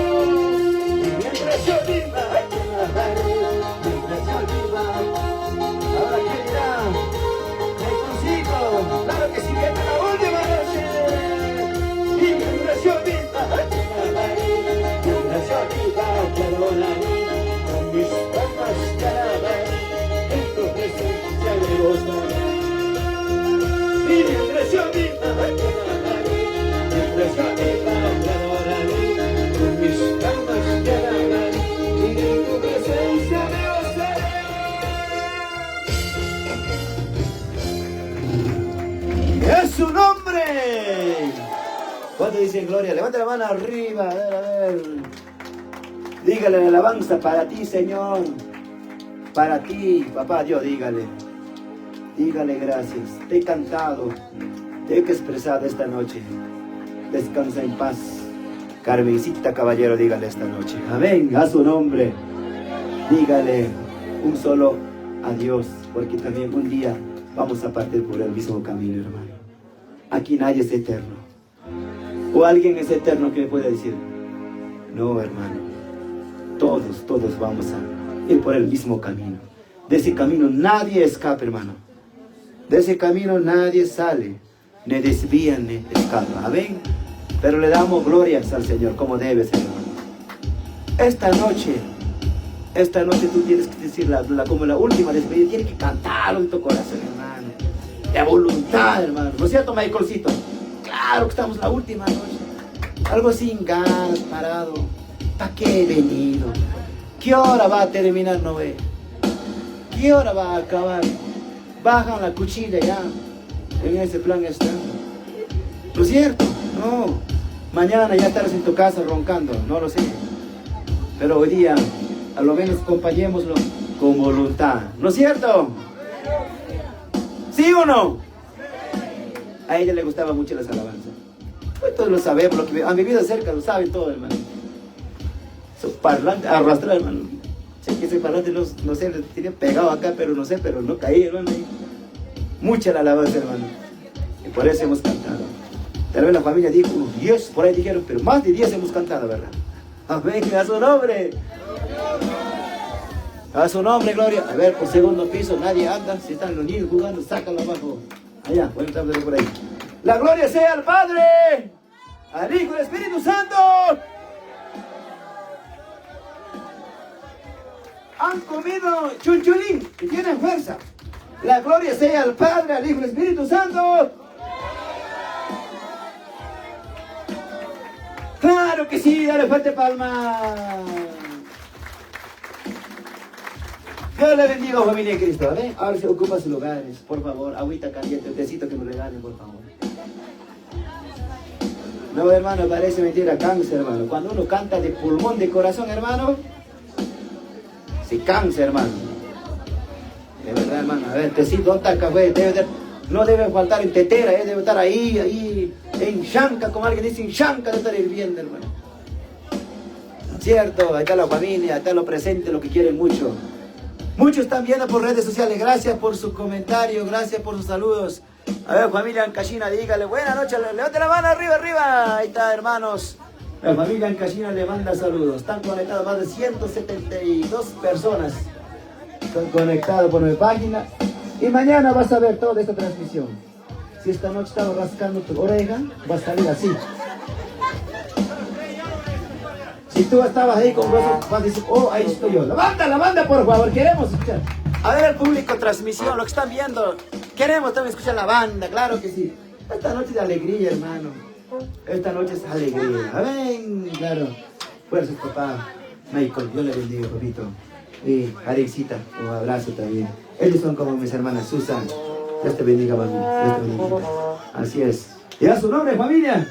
Speaker 2: ¡Es su nombre! ¿Cuánto dicen gloria? Levanta la mano arriba, a ver, a ver. Dígale la alabanza para ti, Señor. Para ti, papá Dios, dígale. Dígale gracias. Te he cantado, te he expresado esta noche. Descansa en paz. Carmencita Caballero, dígale esta noche. Amén, a su nombre. Dígale un solo adiós, porque también un día vamos a partir por el mismo camino, hermano. Aquí nadie es eterno. ¿O alguien es eterno que me puede decir? No, hermano. Todos vamos a ir por el mismo camino. De ese camino nadie escapa, hermano. De ese camino nadie sale, ni desvía, ni escapa. Amén. Pero le damos glorias al Señor como debe ser, hermano. Esta noche tú tienes que decir como la última despedida. Tienes que cantar en tu corazón, hermano. De voluntad, hermano. ¿No es cierto, Michaelcito? Claro que estamos la última noche. Algo sin ganas, parado. ¿Para qué he venido? ¿Qué hora va a terminar, Noé? ¿Qué hora va a acabar? Bajan la cuchilla ya. En ese plan está. ¿No es cierto? No. Mañana ya estarás en tu casa roncando. No lo sé. Pero hoy día, a lo menos acompañémoslo con voluntad. ¿No es cierto? ¿Sí o no? A ella le gustaban mucho las alabanzas. Pues todos lo sabemos, lo que han vivido cerca lo saben todo, hermano. Esos parlantes, arrastrar, hermano. Sé que ese parlante no sé, le tenía pegado acá, pero no sé, pero no caí, hermano. Mucha la alabanza, hermano. Y por eso hemos cantado. Tal vez la familia dijo, 10, por ahí dijeron, pero más de 10 hemos cantado, ¿verdad? Amén, a su nombre. A su nombre, gloria. A ver, por segundo piso, nadie anda. Si están los niños jugando, sácalo abajo. Allá, bueno, estamos por ahí. La gloria sea al Padre, al Hijo y al Espíritu Santo. Han comido chunchulín y tienen fuerza. La gloria sea al Padre, al Hijo y al Espíritu Santo. Claro que sí, dale fuerte palma. Dios le bendiga, familia de Cristo. ¿Vale? Ahora se ocupa sus lugares. Por favor, agüita caliente, un tecito que me regalen, por favor. No, hermano, parece mentira, cáncer, hermano. Cuando uno canta de pulmón, de corazón, hermano, se cansa, hermano. De verdad, hermano. A ver, tecito, ¿dónde está el café? No debe faltar en tetera, debe estar ahí, en chanca, como alguien dice, en chanca, debe estar hirviendo, hermano. ¿Cierto? Ahí está la familia, ahí está lo presente, lo que quieren mucho. Muchos están viendo por redes sociales. Gracias por su comentario, gracias por sus saludos. A ver, familia Ancashina, dígale buenas noches. Levante la mano arriba, arriba. Ahí está, hermanos. La familia Ancashina le manda saludos. Están conectados más de 172 personas. Están conectados por mi página. Y mañana vas a ver toda esta transmisión. Si esta noche estaba rascando tu oreja, va a salir así. Si tú estabas ahí con vosotros, vas a decir, oh, ahí estoy yo. La banda, por favor, queremos escuchar. A ver el público, transmisión, lo que están viendo. Queremos también escuchar la banda, claro que sí. Esta noche es de alegría, hermano. Esta noche es alegría. Amén, claro. Fuerza, papá. Michael, Dios le bendiga, papito. Y Alexita, un abrazo también. Ellos son como mis hermanas Susan. Dios te bendiga, mami. Dios te bendiga. Así es. ¿Y a su nombre, familia?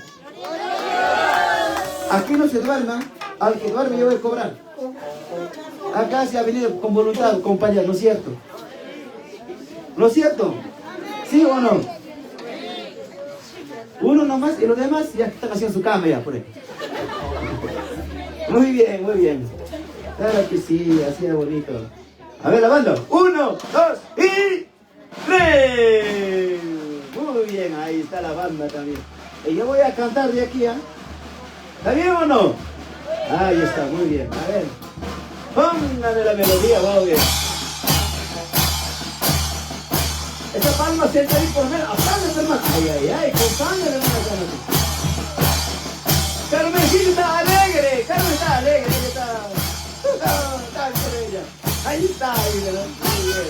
Speaker 2: Aquí no se duerma. Al que duerme yo voy a cobrar. Acá se ha venido con voluntad, compañero, ¿no es cierto? ¿No es cierto? ¿Sí o no? Uno nomás y los demás ya están haciendo su cama ya por ahí. Muy bien, muy bien. Claro que sí, así es bonito. A ver, la banda. 1, 2 y 3. Muy bien, ahí está la banda también. Y yo voy a cantar de aquí, ¿ah? ¿Está bien o no? Ahí está, muy bien. A ver. Póngame la melodía, vamos bien. Esa palma se entra ahí por medio. Apágate, hermano. Ay, compángale, hermano. Carmencita está alegre. Carmen está alegre. Ella está estrella. Ahí está, ahí, ¿verdad? Muy bien.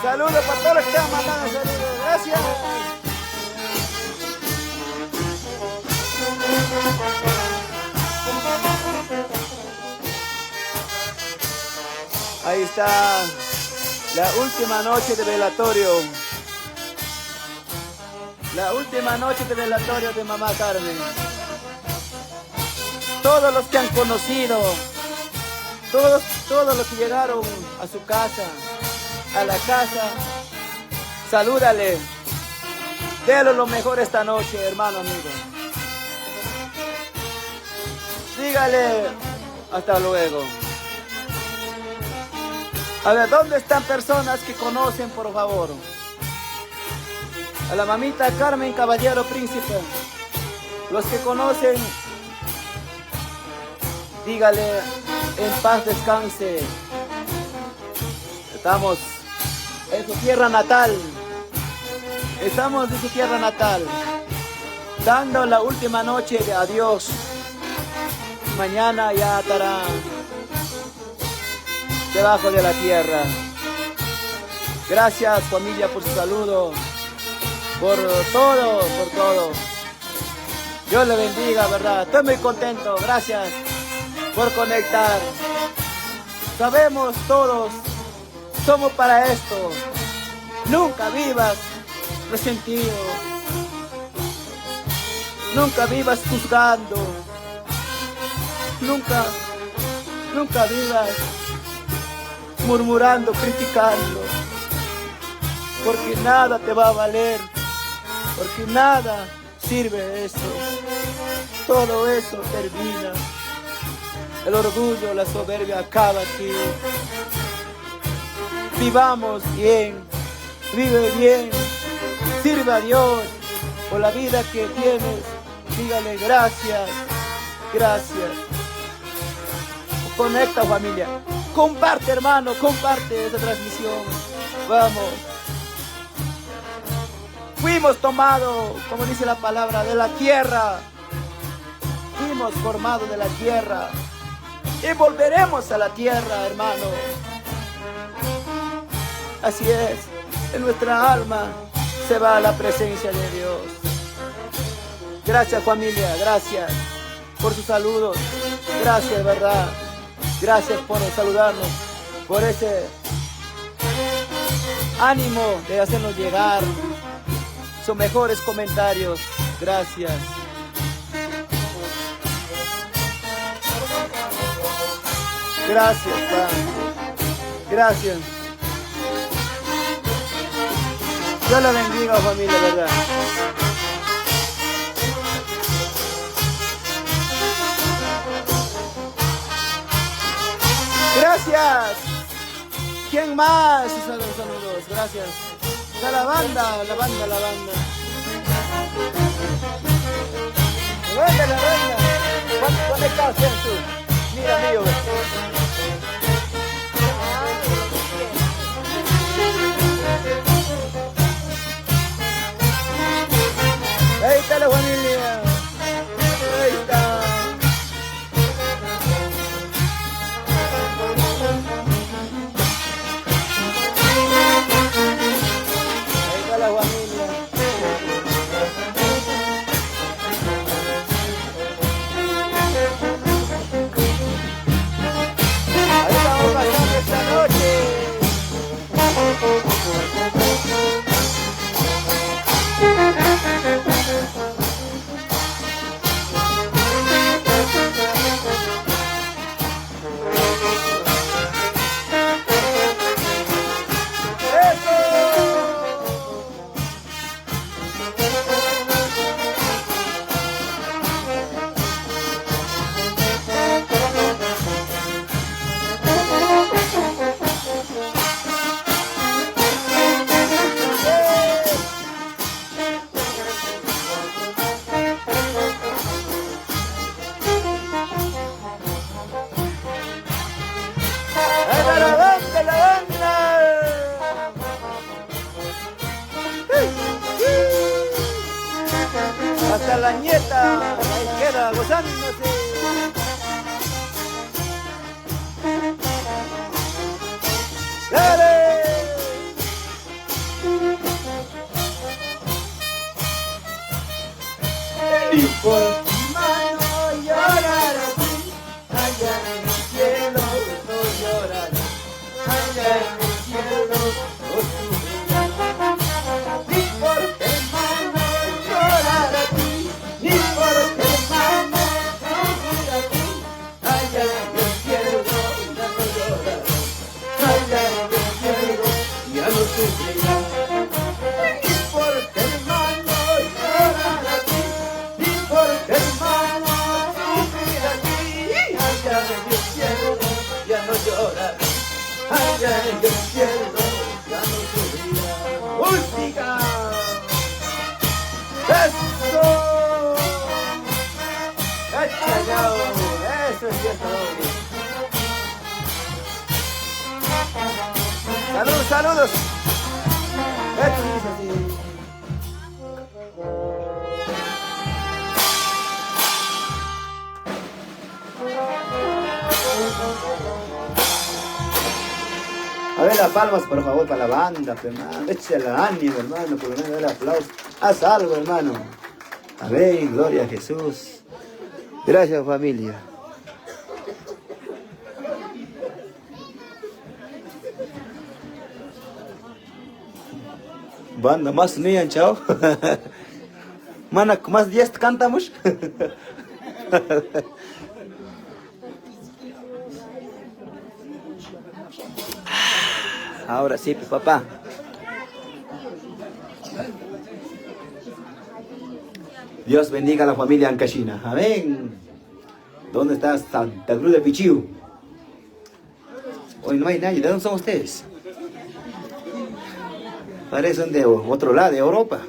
Speaker 2: Saludos para todos los que han mandado saludos. Gracias. Ahí está la última noche de velatorio. La última noche de velatorio de mamá Carmen. Todos los que han conocido, todos los que llegaron a su casa, a la casa, salúdale. Déle lo mejor esta noche, hermano, amigo. Dígale hasta luego. A ver, ¿dónde están personas que conocen, por favor? A la mamita Carmen Caballero Príncipe. Los que conocen, dígale, en paz descanse. Estamos en su tierra natal. Estamos en su tierra natal. Dando la última noche de adiós. Mañana ya estará debajo de la tierra. Gracias, familia, por su saludo. Por todo. Dios le bendiga, ¿verdad? Estoy muy contento. Gracias por conectar. Sabemos todos, somos para esto. Nunca vivas resentido. Nunca vivas juzgando. Nunca vivas murmurando, criticando. Porque nada te va a valer. Porque nada sirve eso. Todo eso termina. El orgullo, la soberbia acaba aquí. Vivamos bien, vive bien, sirve a Dios por la vida que tienes. Dígale gracias, gracias. Conecta, familia. Comparte, hermano, comparte esta transmisión. Vamos. Fuimos tomados, como dice la palabra, de la tierra. Fuimos formados de la tierra. Y volveremos a la tierra, hermano. Así es. En nuestra alma se va a la presencia de Dios. Gracias, familia. Gracias por sus saludos. Gracias, verdad. Gracias por saludarnos. Por ese ánimo de hacernos llegar sus mejores comentarios. Gracias. Gracias, Padre. Gracias. Dios la bendiga, familia, ¿verdad? Gracias. ¿Quién más? Saludos. Gracias. Está la banda. La banda. La reina. Conectados tú. Mira, mío. Ahí está la familia. Ahí está. Ahí está la familia. Ahí estamos pasando esta noche. Hasta la nieta, ahí queda gozándose. ¡Dale! por tu mano lloraré, allá en el cielo no lloraré, allá en el cielo no sufriré. Ni por tu hermano lloraré, ni por tu hermano sufriré, allá en el cielo ya no lloraré, allá en el cielo ya no sufriré. Ni por tu hermano lloraré, ni por tu hermano sufriré, allá en el cielo ya no lloraré, allá en el cielo ya no sufriré. ¡Música! ¡Eso! ¡Cachallao! ¡Eso es cierto! ¡Saludos, saludos! Esto dice así. A ver las palmas por favor para la banda, hermano. Échale ánimo, hermano, por lo menos dale aplauso. Haz algo, hermano. Amén, gloria a Jesús. Gracias, familia. Banda más niyan, chao. Mana, más 10 cantamos. Ahora sí, papá. Dios bendiga a la familia Ancashina. Amén. ¿Dónde está Santa Cruz de Pichiu? Hoy no hay nadie. ¿De dónde son ustedes? Parecen de otro lado, de Europa.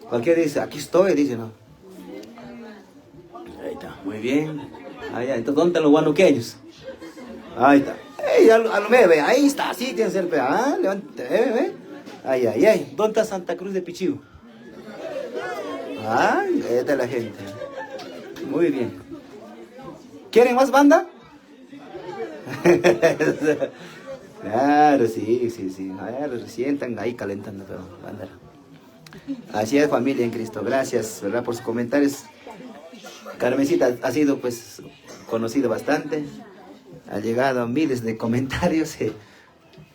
Speaker 2: Cualquiera dice, aquí estoy, dice, ¿no? Ahí está, muy bien. Allá, entonces, ¿dónde están los guanuqueños? Ahí está. ¡Ey, a lo ve! Ahí está, así tiene que ser, ah, levántate, ve. Ay, ay, ay. ¿Dónde está Santa Cruz de Pichiu? Ay, ahí está la gente. Muy bien. ¿Quieren más banda? Claro, sí. A ver, sientan ahí calentando, pero banda. Así es, familia en Cristo. Gracias, ¿verdad? Por sus comentarios. Carmencita ha sido, pues, conocido bastante. Ha llegado a miles de comentarios.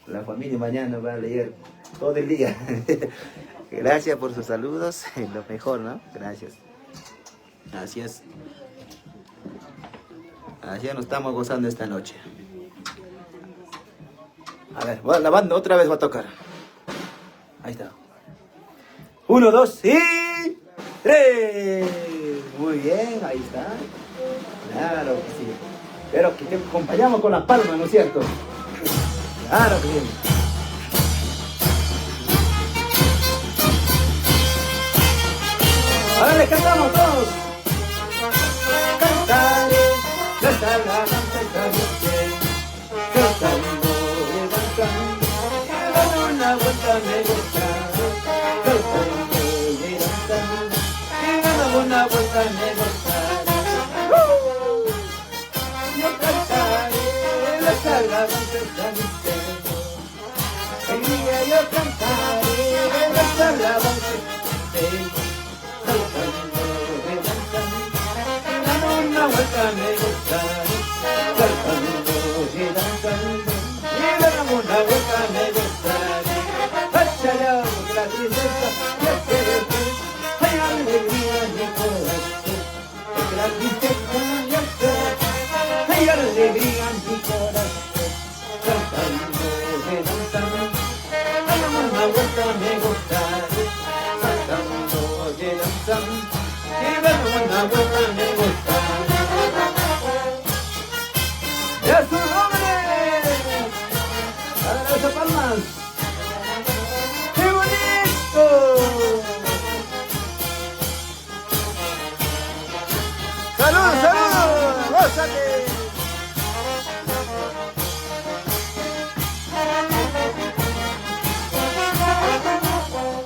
Speaker 2: La familia mañana va a leer todo el día. Gracias por sus saludos. Lo mejor, ¿no? Gracias. Así es. Así nos estamos gozando esta noche. A ver, la banda otra vez va a tocar. Ahí está. 1, 2 y 3. Muy bien, ahí está. Claro que sí. Pero que te acompañamos con las palmas, ¿no es cierto? Claro que sí. Ahora le cantamos todos. Cantaré las alabanzas a Dios, cantando, levantando, dando una vuelta me gusta, cantando, levantando, dando una vuelta me gusta. Yo cantaré las alabanzas a mi Señor. El día yo cantaré las alabanzas a mi Señor. Saltando, levantando, dando una vuelta me gusta. Saltando, levantando, dando una vuelta me gusta. Pásalo, que la tristeza ya se fue. Hay alegría en mi corazón, porque la tristeza ya se fue. Hay alegría en mi corazón, saltando, levantando, dando una vuelta me gusta, saltando, levantando, y dando una vuelta me gusta. ¡Y a su nombre! ¡A las palmas! ¡Qué bonito! ¡Salud, salud! ¡Gózate!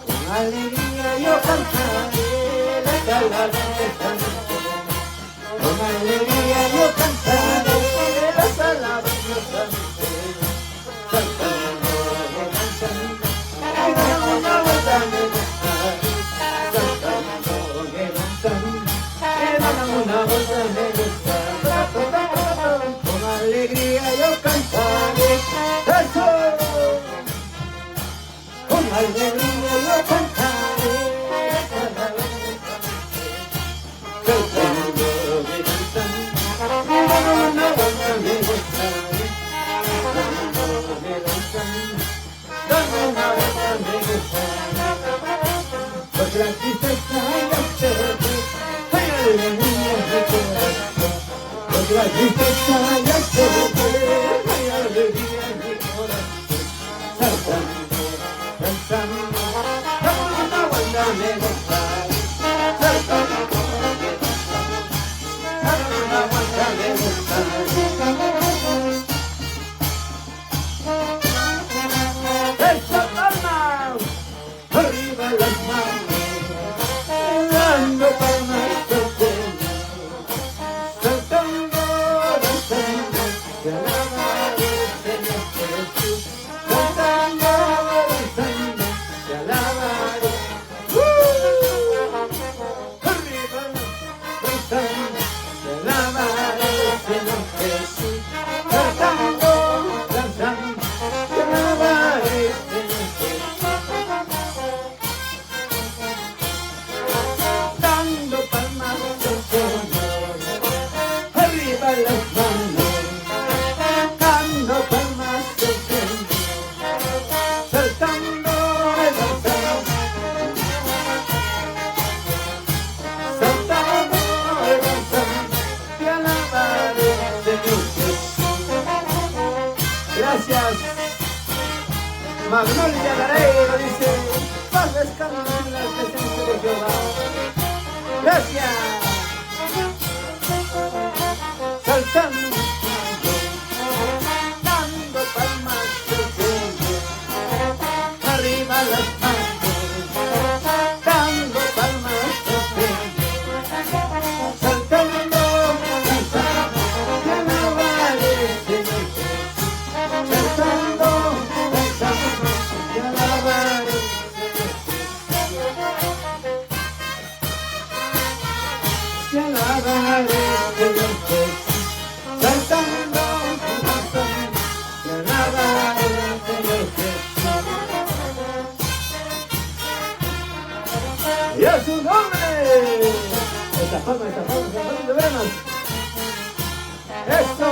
Speaker 2: Con alegría yo cantaré las alabanzas a mi Señor. Con alegría yo cantaré las alabanzas a mi Señor. Saltando, levantando, y dando una vuelta me gusta. Saltando, alegría yo cantaré, cantando de danzando, una danza me gustaré, cantando de danzando, dando una danza me gustaré, porque la tristeza ya se fue, ay alegría de corazón, porque la tristeza ya se fue, ay alegría de corazón, saltando, danzando, dando una danza me gustaré, saltando, dando una danza me gustaré. ¡Eso, palmas! ¡Arriba las manos! Dando palmas al cielo, saltando, danzando, te alabaré, Señor Jesús. Saltando, danzando, te alabaré. Arriba, danzando, te alabaré, Señor Jesús. Saltando, danzando, te alabaré, Señor Jesús. Dando palmas al Señor, arriba las manos, dando palmas al Señor, saltando, danzando, saltando, danzando, te alabaré, Señor Jesús. Gracias. Magnolia Gareiro dice, paz descansa en la presencia de Jehová. Gracias. Saltando, dando palmas al Señor, arriba las manos, dando palmas al Señor, saltando, danzando, te alabaré, Señor Jesús. Saltando, danzando, te alabaré, te alabaré, Señor Jesús. Saltando, danzando, te alabaré, Señor Jesús. Y a su nombre. Esta forma, de vernos. Eso.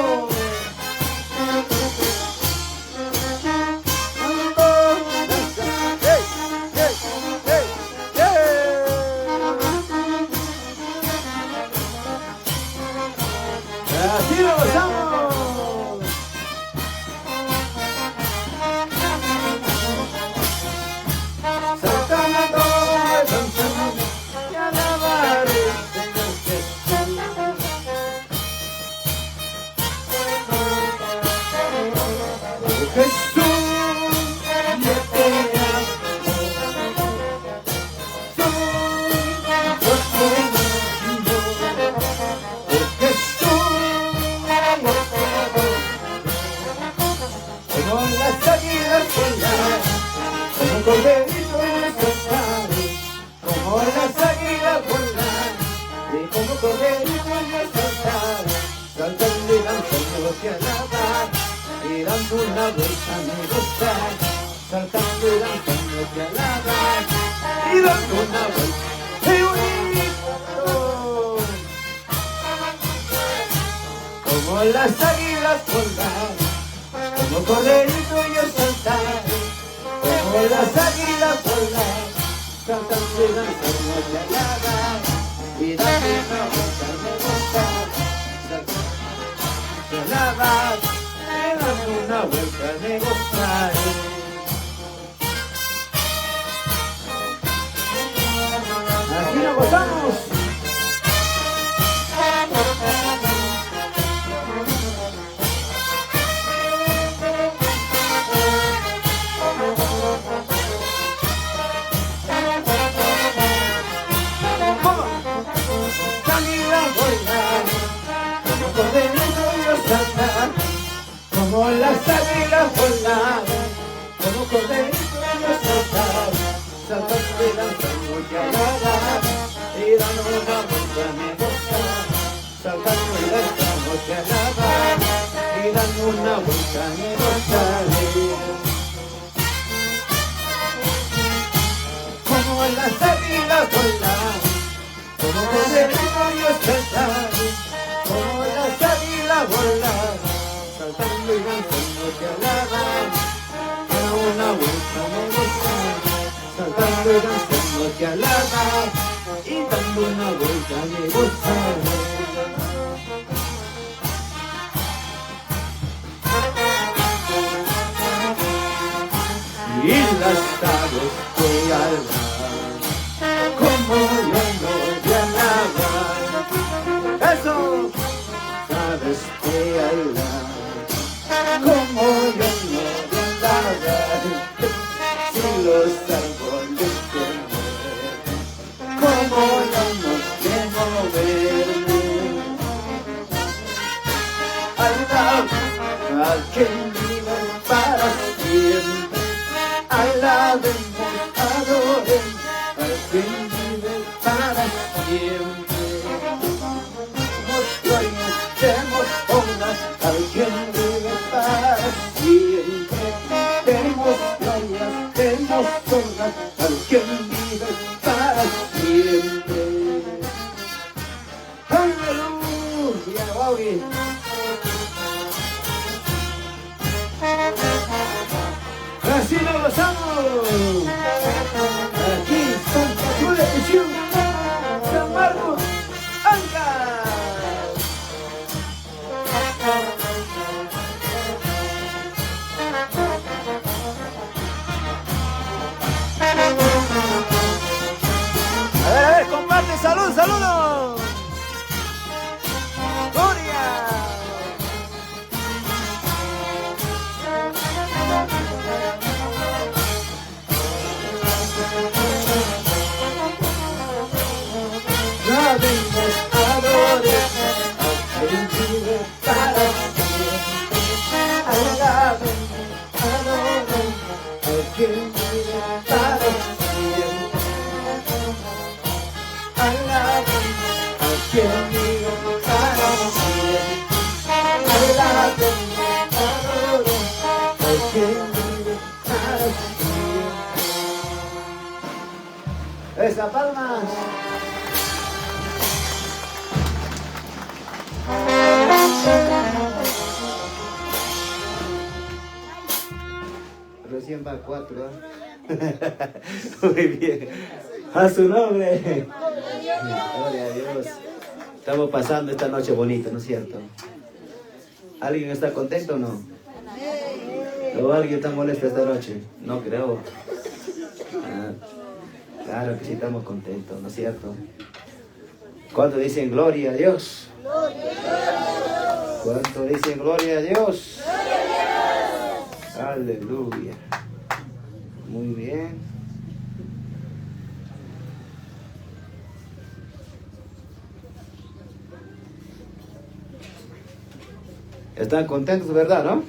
Speaker 2: Así lo gozamos. Saltando, danzando, te alabaré, Señor Jesús. Jesús, yo te amo. Como las águilas vuelan, como un corderito en el santuario, como las águilas vuelan, y como un corderito en el santuario, saltando y danzando te alabar, y dando una vuelta me gustar, saltando y danzando te alabar, y dando una vuelta me bonito. Como las águilas volar, como corderito yo saltaré, como las águilas volar, saltando y danzando te alabar, y dando una vuelta me gustar, saltando te alabar, y dando una vuelta me gustaré. Aquí nos gozamos. Como las águilas demonios cantar, como las águilas volar, saltando y danzando te alaban, a una vuelta me gozan, saltando y danzando te alaban, y dando una vuelta me gozan. Y las aves te alaban, como yo no te alaba. Eso, sabes te alaban, como yo no te alaba. Si los árboles te mueven, como yo no te moverme. Alaba a quien vive para siempre. Alabemos, adoremos al quien vive para siempre. Demos gloria, demos honra al quien vive para siempre. Demos gloria, demos honra al quien vive para siempre. Aleluya, Bobby. Así nos gozamos. Aquí Santa Cruz de Pichú, San Marcos, Anca. A ver, comparte, saludos. Gloria. Alabemos, adoremos a quien vive para siempre. Alabemos, adoremos a quien vive para siempre. Alabemos a quien vive para siempre. Alabemos, adoremos a quien vive para siempre. Esa palmas. Recién va 4, ¿eh? Muy bien. A su nombre. Gloria a Dios. Estamos pasando esta noche bonita, ¿no es cierto? ¿Alguien está contento o no? ¿O alguien está molesto esta noche? No creo. Claro que sí estamos contentos, ¿no es cierto? ¿Cuántos dicen gloria a Dios? ¿Cuántos dicen gloria a Dios? Aleluya. Muy bien. ¿Están contentos, verdad, no?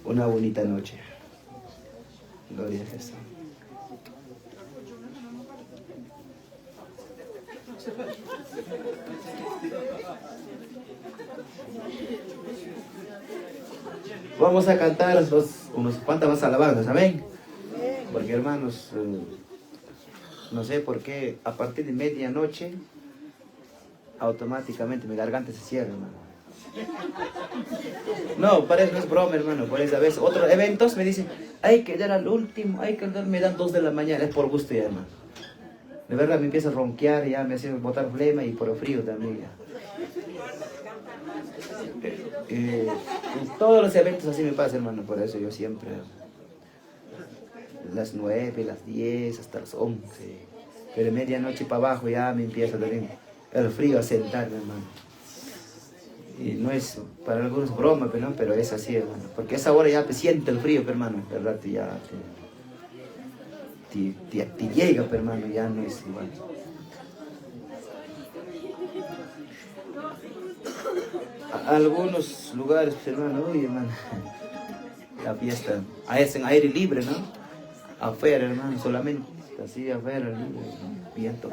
Speaker 2: Una bonita noche. Gloria a Jesús. Vamos a cantar unos cuantas más alabanzas, amén. Porque hermanos, no sé por qué a partir de medianoche automáticamente mi garganta se cierra, hermano. No, parece no es broma, hermano. Por esa vez otros eventos me dicen, hay que dar al último, hay que dar, me dan 2 de la mañana, es por gusto ya, hermano. De verdad me empieza a ronquear, ya me hace botar flema y por el frío también ya. En todos los eventos así me pasa, hermano, por eso yo siempre las 9, las 10, hasta las 11, pero de medianoche para abajo ya me empieza también el frío a sentarme, hermano. Y no es para algunos broma, pero es así, hermano, porque a esa hora ya te siente el frío, hermano, el rato ya te llega, hermano, ya no es igual. A algunos lugares, hermano, uy, hermano, la fiesta, es en aire libre, ¿no? Afuera, hermano, solamente, así afuera, libre, viento.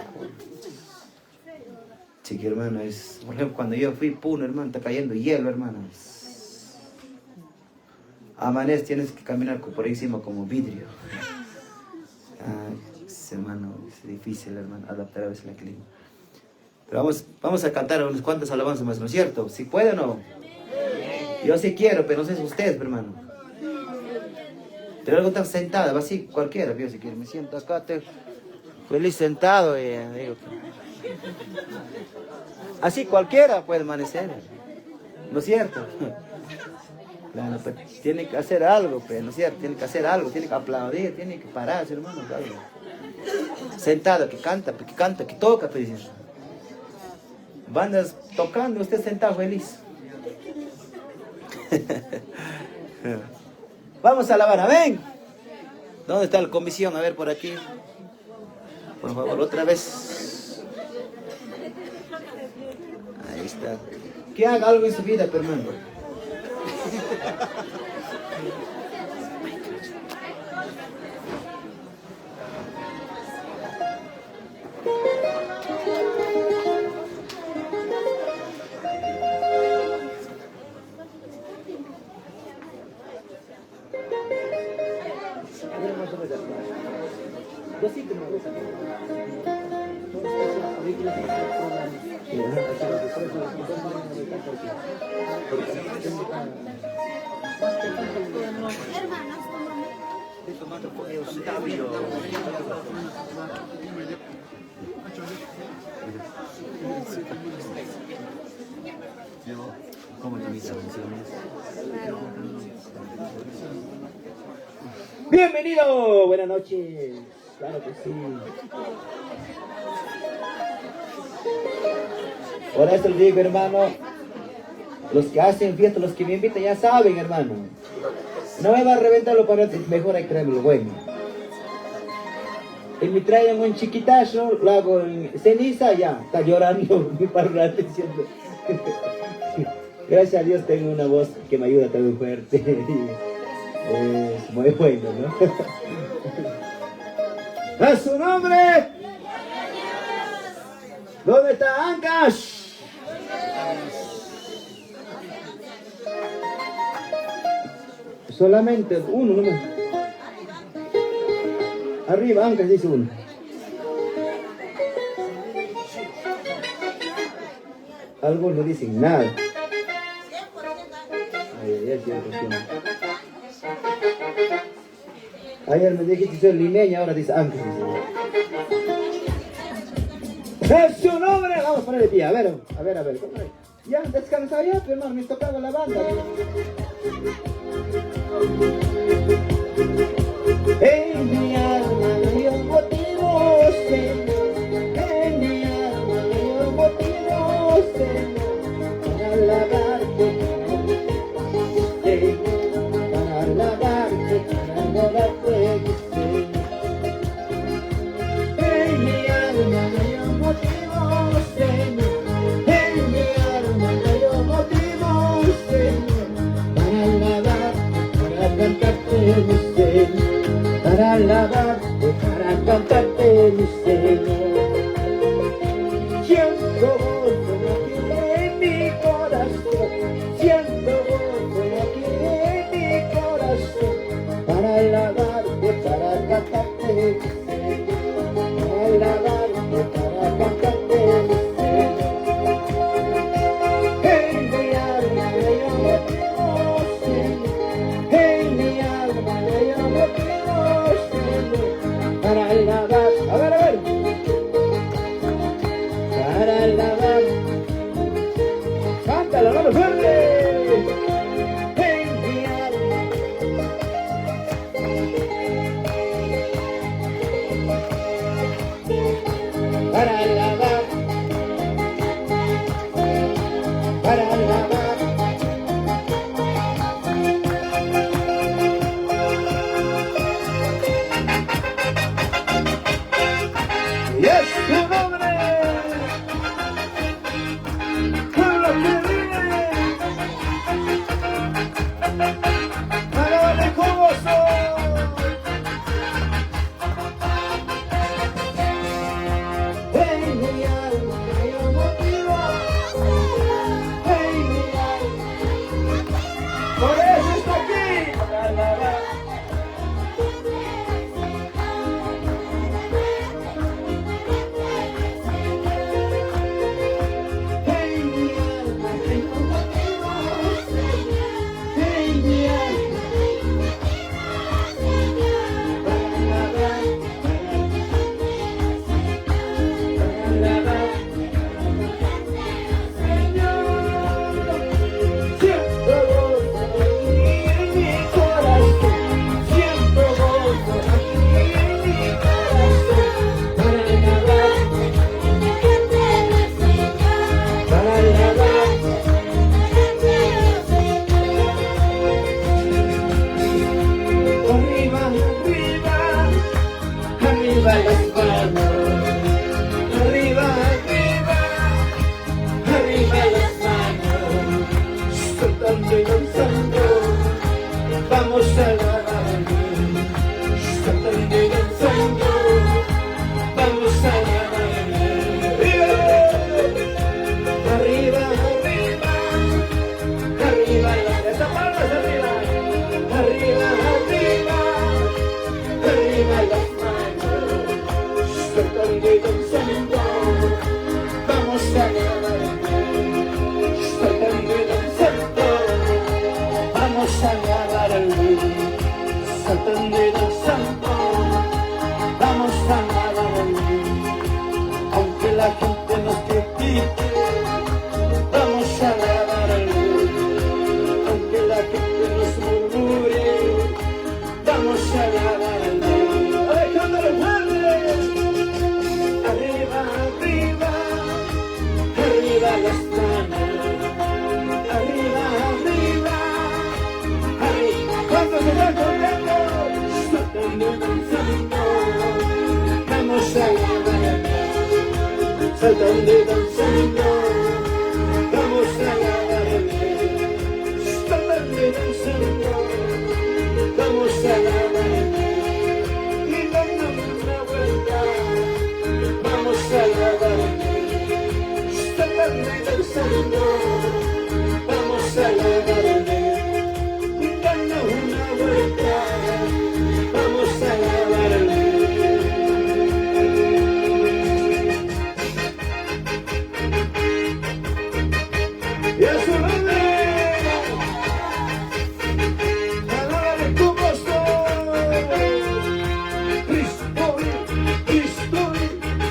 Speaker 2: Sí, que hermano, es, por ejemplo, cuando yo fui Puno, hermano, está cayendo hielo, hermano. Amanece, tienes que caminar por encima como vidrio. Ay, hermano, es difícil, hermano, adaptar a veces el clima. Pero vamos a cantar unas cuantas alabanzas más, ¿no es cierto? ¿Si puede o no? Yo sí quiero, pero no sé si ustedes, hermano. Pero algo tan sentada, va así, cualquiera, yo si quiero, me siento acá, feliz sentado y digo, así cualquiera puede amanecer, ¿no es cierto? Claro, pero tiene que hacer algo, pues, ¿no es cierto? Tiene que hacer algo, tiene que aplaudir, tiene que pararse, hermano, claro. Sentado, que canta, que toca, pues, dicen. Bandas tocando, usted sentado feliz. Vamos a alabar, amén. ¿Dónde está la comisión? A ver, por aquí. Por favor, otra vez. Ahí está. Que haga algo en su vida, hermano.
Speaker 1: Bienvenido, buenas noches. Claro que sí. Por eso les digo, hermano, los que hacen fiesta, los que me invitan ya saben, hermano. No me va a reventar los parlantes, mejor hay que traerme lo bueno. Y me traen un chiquitazo, lo hago en ceniza, ya, está llorando mi parlante diciendo. Gracias a Dios tengo una voz que me ayuda tan fuerte. Es muy bueno, ¿no? ¡A su nombre! ¿Dónde está Ancash? Solamente uno nomás. Arriba, Ancash dice uno. Algunos no dicen nada. Ayer me dijiste que soy limeña, ahora dice Ancash. ¡Es su nombre! Vamos a poner de pie, a ver. Ya, descansa ya, pero hermano, me tocaba la banda. En mi alma hay un motivo, Señor. En mi alma hay un motivo, Señor. Para alabarte, para alabarte, para adorarte, Señor. En mi alma hay un motivo, Señor. En mi alma hay un motivo, Señor. Para alabarte, para cantarte, mi Señor. Para alabarte, para cantarte, mi Señor. Siento gozo aquí en mi corazón, siento gozo aquí en mi corazón. Para alabarte, para cantarte, mi Señor. Para alabarte, para cantarte, mi Señor. En mi alma hay un motivo, Señor. En mi alma hay un motivo, Señor. Para alabar, a ver. Para alabar. Cántala, mano fuerte. En mi alma. Para alabar. Para alabar. Y es tu nombre. Pueblo que vive. Alábale con gozo. En mi alma hay un motivo. En mi alma. Por eso está aquí. Para alabar.
Speaker 2: saltando y danzando, vamos a alabar al Rey. Aunque la gente nos critique, vamos a alabar al Rey. Aunque la gente nos murmure, vamos a alabar al Rey. ¡Ay, cántalo fuerte! Arriba, arriba, arriba las manos. Arriba, arriba, arriba. ¿Cuántos están contentos? Saltando y danzando, vamos a alabar al Rey. Saltando y danzando, vamos a alabar al Rey. Saltando y danzando, vamos a alabar al Rey. Y dando una vuelta, vamos a alabar al Rey. Saltando y danzando, vamos a alabar al Rey. Y dando una vuelta, vamos a alabar al Rey. Y a su nombre, alábale como soy. Cristo vive, Cristo vive,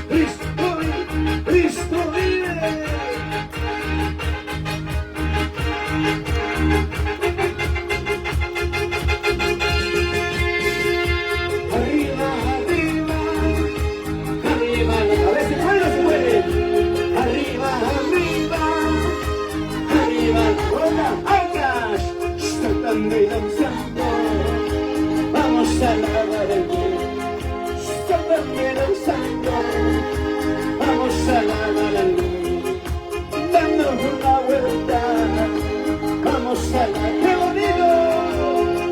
Speaker 2: Cristo vive, Cristo vive. Arriba, arriba, arriba, a ver si puede o no se puede. Arriba, arriba, arriba, hola, atrás, saltando y danzando, vamos a alabar al Rey. Saltando y danzando, vamos a alabar al Rey. Dando una vuelta, vamos a alabar, ¡qué bonito!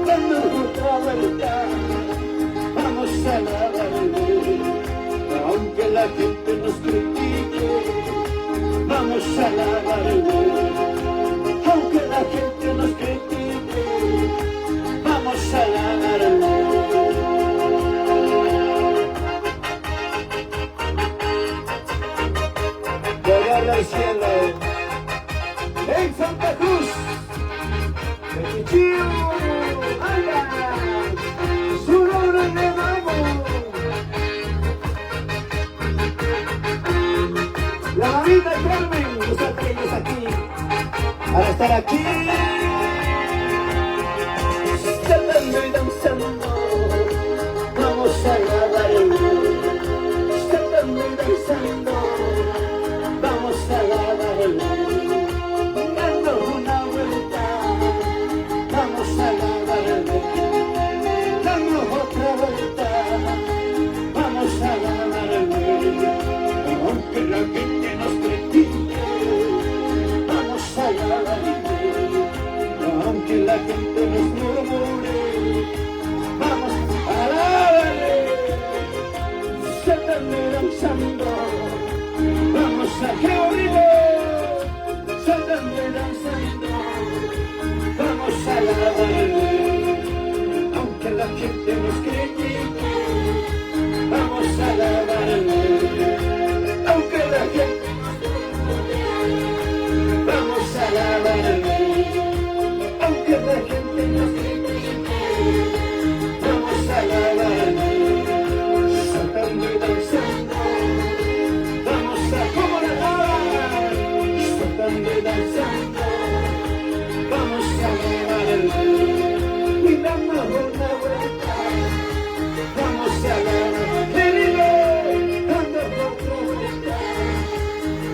Speaker 2: Dando otra vuelta, vamos a alabar al Rey. Aunque la gente nos critique, vamos a alabar al Rey. Aunque la gente nos critique, vamos a alabar al Rey. Llegar al cielo en Santa Cruz, de Pichillo, ¡anda! Su nombre le damos. La mamita Carmen, los aquellos aquí, para estar aquí. Saltando y danzando, vamos a alabar al Rey. Saltando y danzando, vamos a alabar al Rey. Dando una vuelta, vamos a alabar al Rey. Dando otra vuelta, vamos a alabar al Rey. Aunque la gente nos critique, vamos a alabar al Rey. Aunque la gente nos murmure, vamos a alabar al Rey. Saltando y danzando, vamos a ¡qué bonito! Saltando y danzando, vamos a alabar al Rey. Aunque la gente nos critique, vamos a alabar al Rey. Aunque la gente nos critique, vamos a alabar al Rey. Aunque la gente nos critique, vamos a alabar al Rey. Saltando y danzando, vamos a como la alabar. Saltando y danzando, vamos a alabar al Rey. Y dando una vuelta, vamos a alabar al Rey. Dando otra vuelta,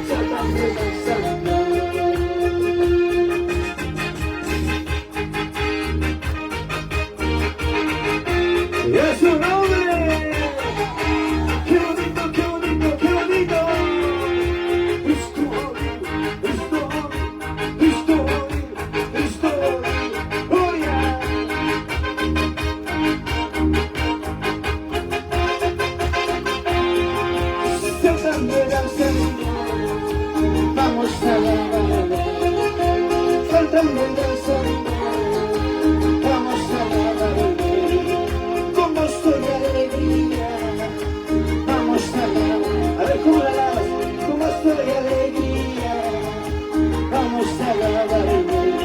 Speaker 2: saltando y danzando. Y a su nombre, qué bonito, qué bonito, qué bonito. Gloria. Saltando y danzando, vamos a alabar al Rey. Saltando y danzando, vamos a alabar al Rey. Con gozo y alegría, vamos a alabar. A ver, ¿cómo la alabas? Con gozo y alegría, vamos a alabar al Rey.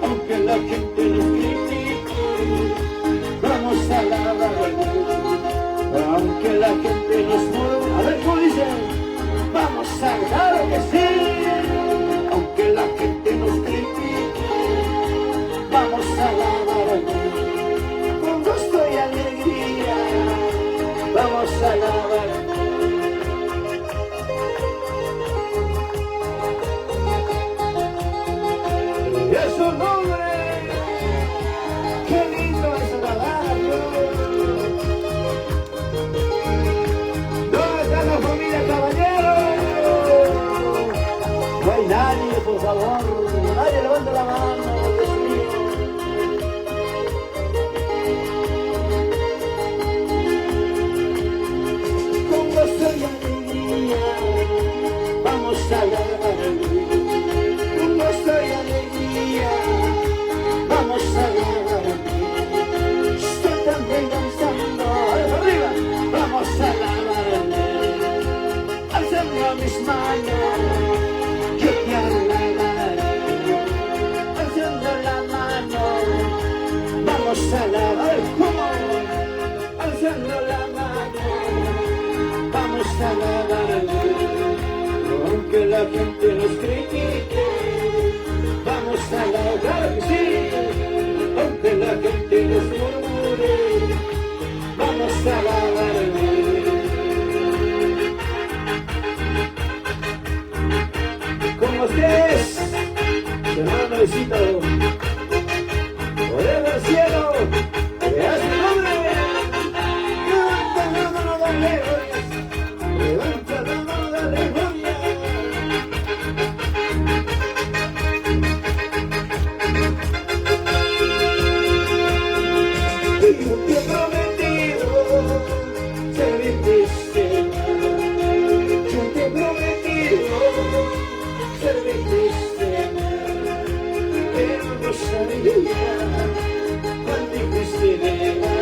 Speaker 2: Aunque la gente nos critique, vamos vamos a alabar, aunque la gente nos mueva. A ver, ¿cómo dice? Vamos a alabar, que sí, aunque la gente nos critique, vamos a alabar con gusto y alegría, vamos a alabar. Y es su nombre, qué lindo es alabarlo. ¿Dónde está la familia Caballero? No hay nadie, por favor, nadie levanta la mano, Dios mío. Con gozo y alegría, vamos a alabar. Con gozo y alegría, vamos a alabar. Estoy también danzando, arriba, vamos a alabar. Alzando mis manos, yo te alabaré. Alzando la mano, vamos a alabar. ¿Cómo? Alzando la mano, vamos a alabar. Aunque la gente nos critique, vamos a alabar, que sí. Aunque la gente nos murmure, vamos a alabar. Con ustedes, hermano Luisito, oremos al cielo, vea su nombre. Levanta la mano, dale gloria. Levanta la mano, dale gloria. Y yo te he prometido servirte, Señor. Yo te he prometido servirte, Señor. Pero no sabía cuán difícil era.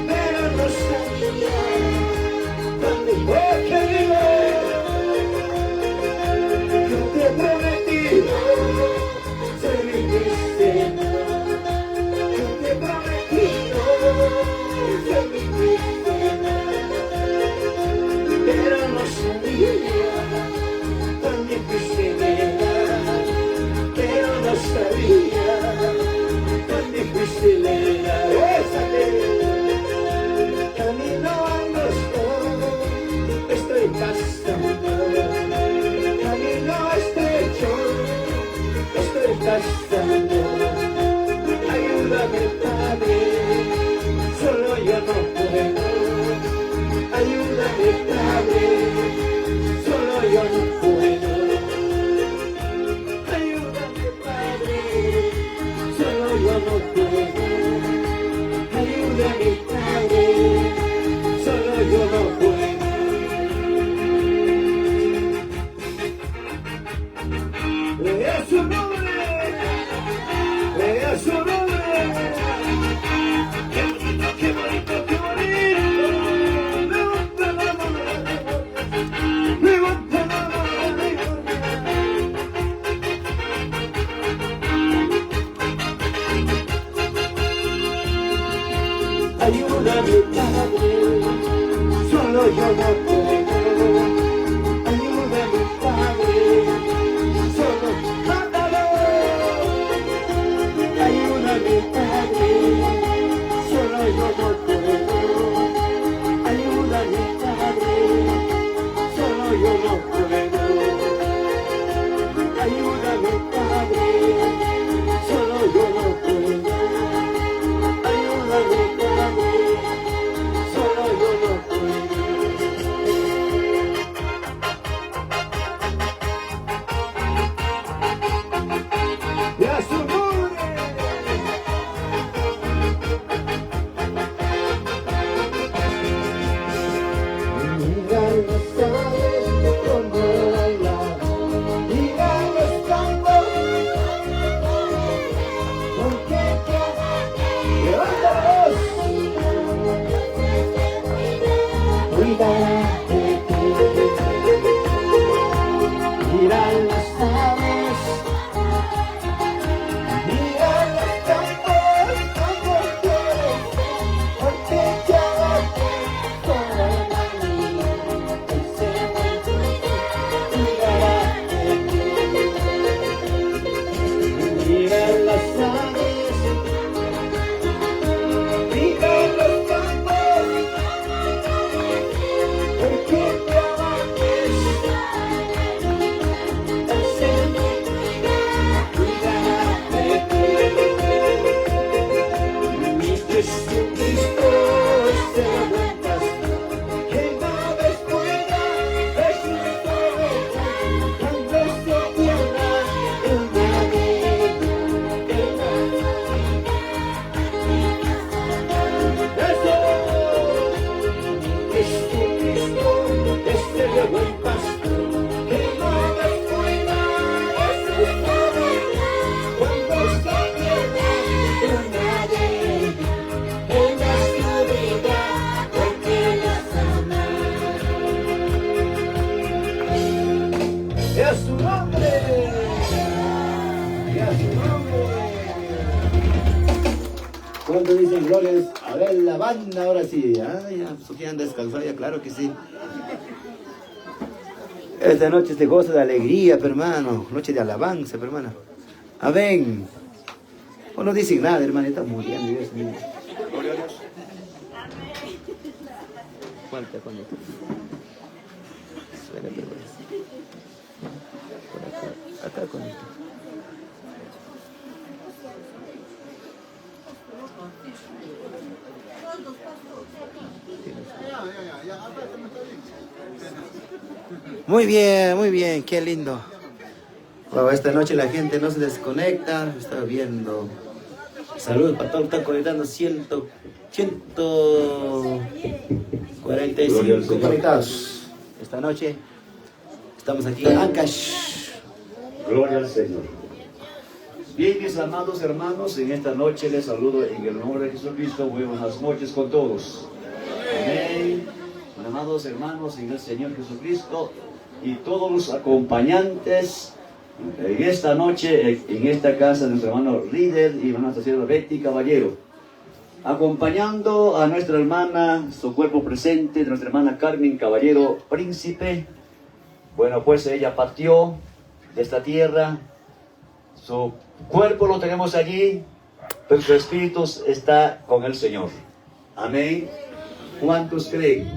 Speaker 2: Pero no sabía cuán difícil era. Yo te he prometido servirte, Señor. Yo te he prometido servirte, pero no sabía cuán difícil era. Pero no sabía cuán difícil era. Camino angosto, estoy pasando. Camino estrecho, estoy pasando. Ayúdame, Padre, solo yo no puedo. Ayúdame, Padre, solo yo no puedo. Ayúdame, Padre, solo yo no puedo. Ayúdame, Padre, solo yo no puedo. Vea su nombre, vea su nombre. Qué bonito, qué bonito, qué bonito. Levanta la mano, levanta la mano, ayúdame, Padre, solo yo no puedo. Ayúdame, Padre, solo mándalo. Ayúdame, Padre, solo yo no puedo. Ayúdame, Padre, solo yo no puedo. Ayúdame, Padre, solo yo no puedo. Ayúdame, Padre, solo yo no puedo. ¿Cuánto dicen gloria? A ver, la banda ahora sí. Ah, ya, pues aquí anda descansar, ya, claro que sí. Esta noche es de gozo, de alegría, hermano. Noche de alabanza, hermano. Amén. O no dicen nada, hermano. Está muriendo, Dios mío. Gloria a Dios. Falta con esto. Suena, pero por acá con esto. Muy bien, qué lindo. Wow, esta noche la gente no se desconecta, está viendo. Saludos para todos, están conectando 145 conectados. Esta noche estamos aquí en Ancash.
Speaker 3: Gloria al Señor. Bien, mis amados hermanos, en esta noche les saludo en el nombre de Jesucristo. Muy buenas noches con todos. Amén. Amados hermanos, en el Señor Jesucristo y todos los acompañantes en esta noche, en esta casa de nuestro hermano líder y nuestra señora Betty Caballero, acompañando a nuestra hermana, su cuerpo presente, nuestra hermana Carmen Caballero Príncipe. Bueno, pues ella partió de esta tierra, su cuerpo lo tenemos allí, pero su espíritu está con el Señor. Amén. ¿Cuántos creen?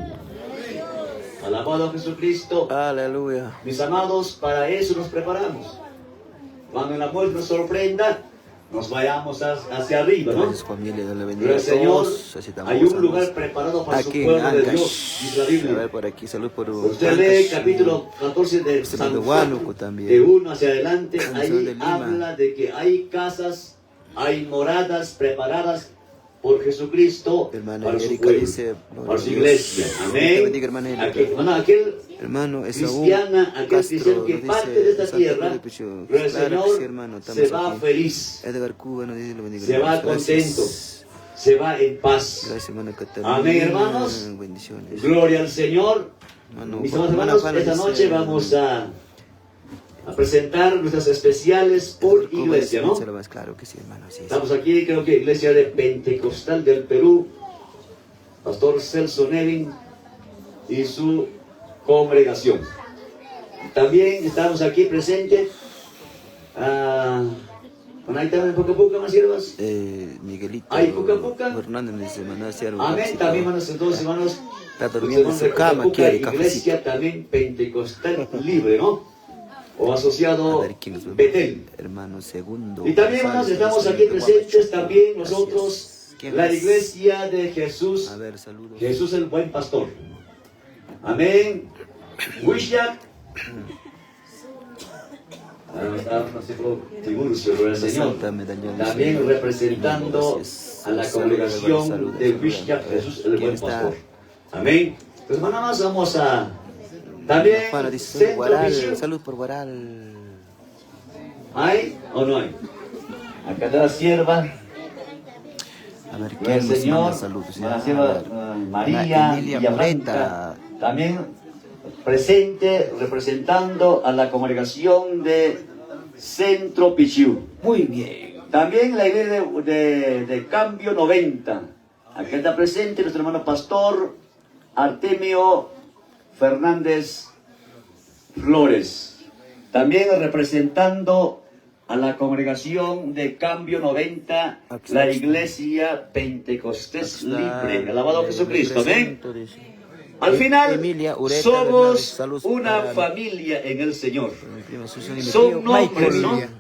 Speaker 3: Alabado a Jesucristo.
Speaker 2: Aleluya.
Speaker 3: Mis amados, para eso nos preparamos. Cuando el amor nos sorprenda, nos vayamos hacia arriba, ¿no?
Speaker 2: Gracias, familia, Dios le bendiga
Speaker 3: Pero el Señor,
Speaker 2: necesitamos
Speaker 3: hay un
Speaker 2: sanos.
Speaker 3: lugar preparado para
Speaker 2: Aquí
Speaker 3: su pueblo
Speaker 2: en
Speaker 3: de
Speaker 2: Ancash.
Speaker 3: Dios, dice la
Speaker 2: A
Speaker 3: Biblia.
Speaker 2: ver, por aquí, salud por
Speaker 3: Usted lee capítulo 14 de San Juan,
Speaker 2: también.
Speaker 3: de 1 hacia adelante,
Speaker 2: San
Speaker 3: ahí
Speaker 2: de Lima.
Speaker 3: habla de que hay casas, hay moradas preparadas por Jesucristo
Speaker 2: Hermana
Speaker 3: para su
Speaker 2: Erika
Speaker 3: pueblo,
Speaker 2: dice,
Speaker 3: para su
Speaker 2: Dios.
Speaker 3: iglesia.
Speaker 2: Te
Speaker 3: Amén.
Speaker 2: bendiga, hermana Erika.
Speaker 3: Aquel
Speaker 2: Hermano Esaú
Speaker 3: cristiana, aquel
Speaker 2: Castro
Speaker 3: cristiano que
Speaker 2: nos
Speaker 3: parte
Speaker 2: dice,
Speaker 3: de esta
Speaker 2: Santo
Speaker 3: tierra,
Speaker 2: Pedro Pichu.
Speaker 3: pero el
Speaker 2: Claro que
Speaker 3: Señor
Speaker 2: sí, hermano,
Speaker 3: se
Speaker 2: estamos
Speaker 3: va
Speaker 2: aquí.
Speaker 3: feliz,
Speaker 2: Edgar Cuba nos dice, lo bendiga,
Speaker 3: se va
Speaker 2: hermanos.
Speaker 3: contento,
Speaker 2: Gracias.
Speaker 3: se va en paz.
Speaker 2: Gracias, hermana Catalina.
Speaker 3: Amén, hermanos.
Speaker 2: Bendiciones.
Speaker 3: Gloria al Señor.
Speaker 2: Hermano,
Speaker 3: Mis
Speaker 2: hermana
Speaker 3: hermanos,
Speaker 2: Fala
Speaker 3: esta
Speaker 2: dice,
Speaker 3: noche vamos a presentar nuestras especiales por
Speaker 2: Cuba
Speaker 3: iglesia,
Speaker 2: dice,
Speaker 3: ¿no?
Speaker 2: muchas gracias. Claro que sí, hermano. Sí, sí.
Speaker 3: Estamos aquí, creo que Iglesia de Pentecostal del Perú, Pastor Celso Nevin y su congregación. También estamos aquí presentes. Ahí también en Pucapuca, más siervas.
Speaker 2: Miguelito
Speaker 3: Ay, Pucapuca.
Speaker 2: Hernández dice, hermano,
Speaker 3: Amén. También, hermanos, entonces, hermanos.
Speaker 2: Está durmiendo en su cama, quiere cafecito.
Speaker 3: Iglesia también Pentecostal libre, ¿no? O asociado
Speaker 2: A ver, ¿quién es?
Speaker 3: Betel.
Speaker 2: Hermano segundo.
Speaker 3: Y también, hermanos, estamos aquí presentes también nosotros,
Speaker 2: ¿Quién
Speaker 3: la
Speaker 2: es?
Speaker 3: iglesia de Jesús.
Speaker 2: A ver, saludos.
Speaker 3: Jesús el buen pastor. Amén. Wishak. Gloria al Señor. También representando a la congregación de Wishak, Jesús el buen pastor. Amén. Entonces, nada más vamos a también
Speaker 2: Juana dice,
Speaker 3: Centro
Speaker 2: Guaral,
Speaker 3: Misión.
Speaker 2: salud por Guaral.
Speaker 3: ¿Hay o no hay? Acá está la sierva.
Speaker 2: A ver,
Speaker 3: Gloria
Speaker 2: ¿quién
Speaker 3: al
Speaker 2: nos
Speaker 3: Señor,
Speaker 2: manda saludos?
Speaker 3: la
Speaker 2: A
Speaker 3: sierva
Speaker 2: ver.
Speaker 3: María
Speaker 2: Emilia
Speaker 3: Villafranca,
Speaker 2: Moreta.
Speaker 3: también presente representando a la congregación de Centro Pichiú.
Speaker 2: Muy bien.
Speaker 3: También la iglesia de Cambio 90. Aquí está presente nuestro hermano pastor Artemio Fernández Flores. También representando a la congregación de Cambio 90, la iglesia Pentecostés Libre. Alabado Jesucristo. Amén. Al final,
Speaker 2: Emilia Ureta,
Speaker 3: somos
Speaker 2: saludos
Speaker 3: una
Speaker 2: para
Speaker 3: familia en el Señor.
Speaker 2: mi primo Susan y mi
Speaker 3: Son
Speaker 2: tío
Speaker 3: nombres, ¿no?
Speaker 2: Michael.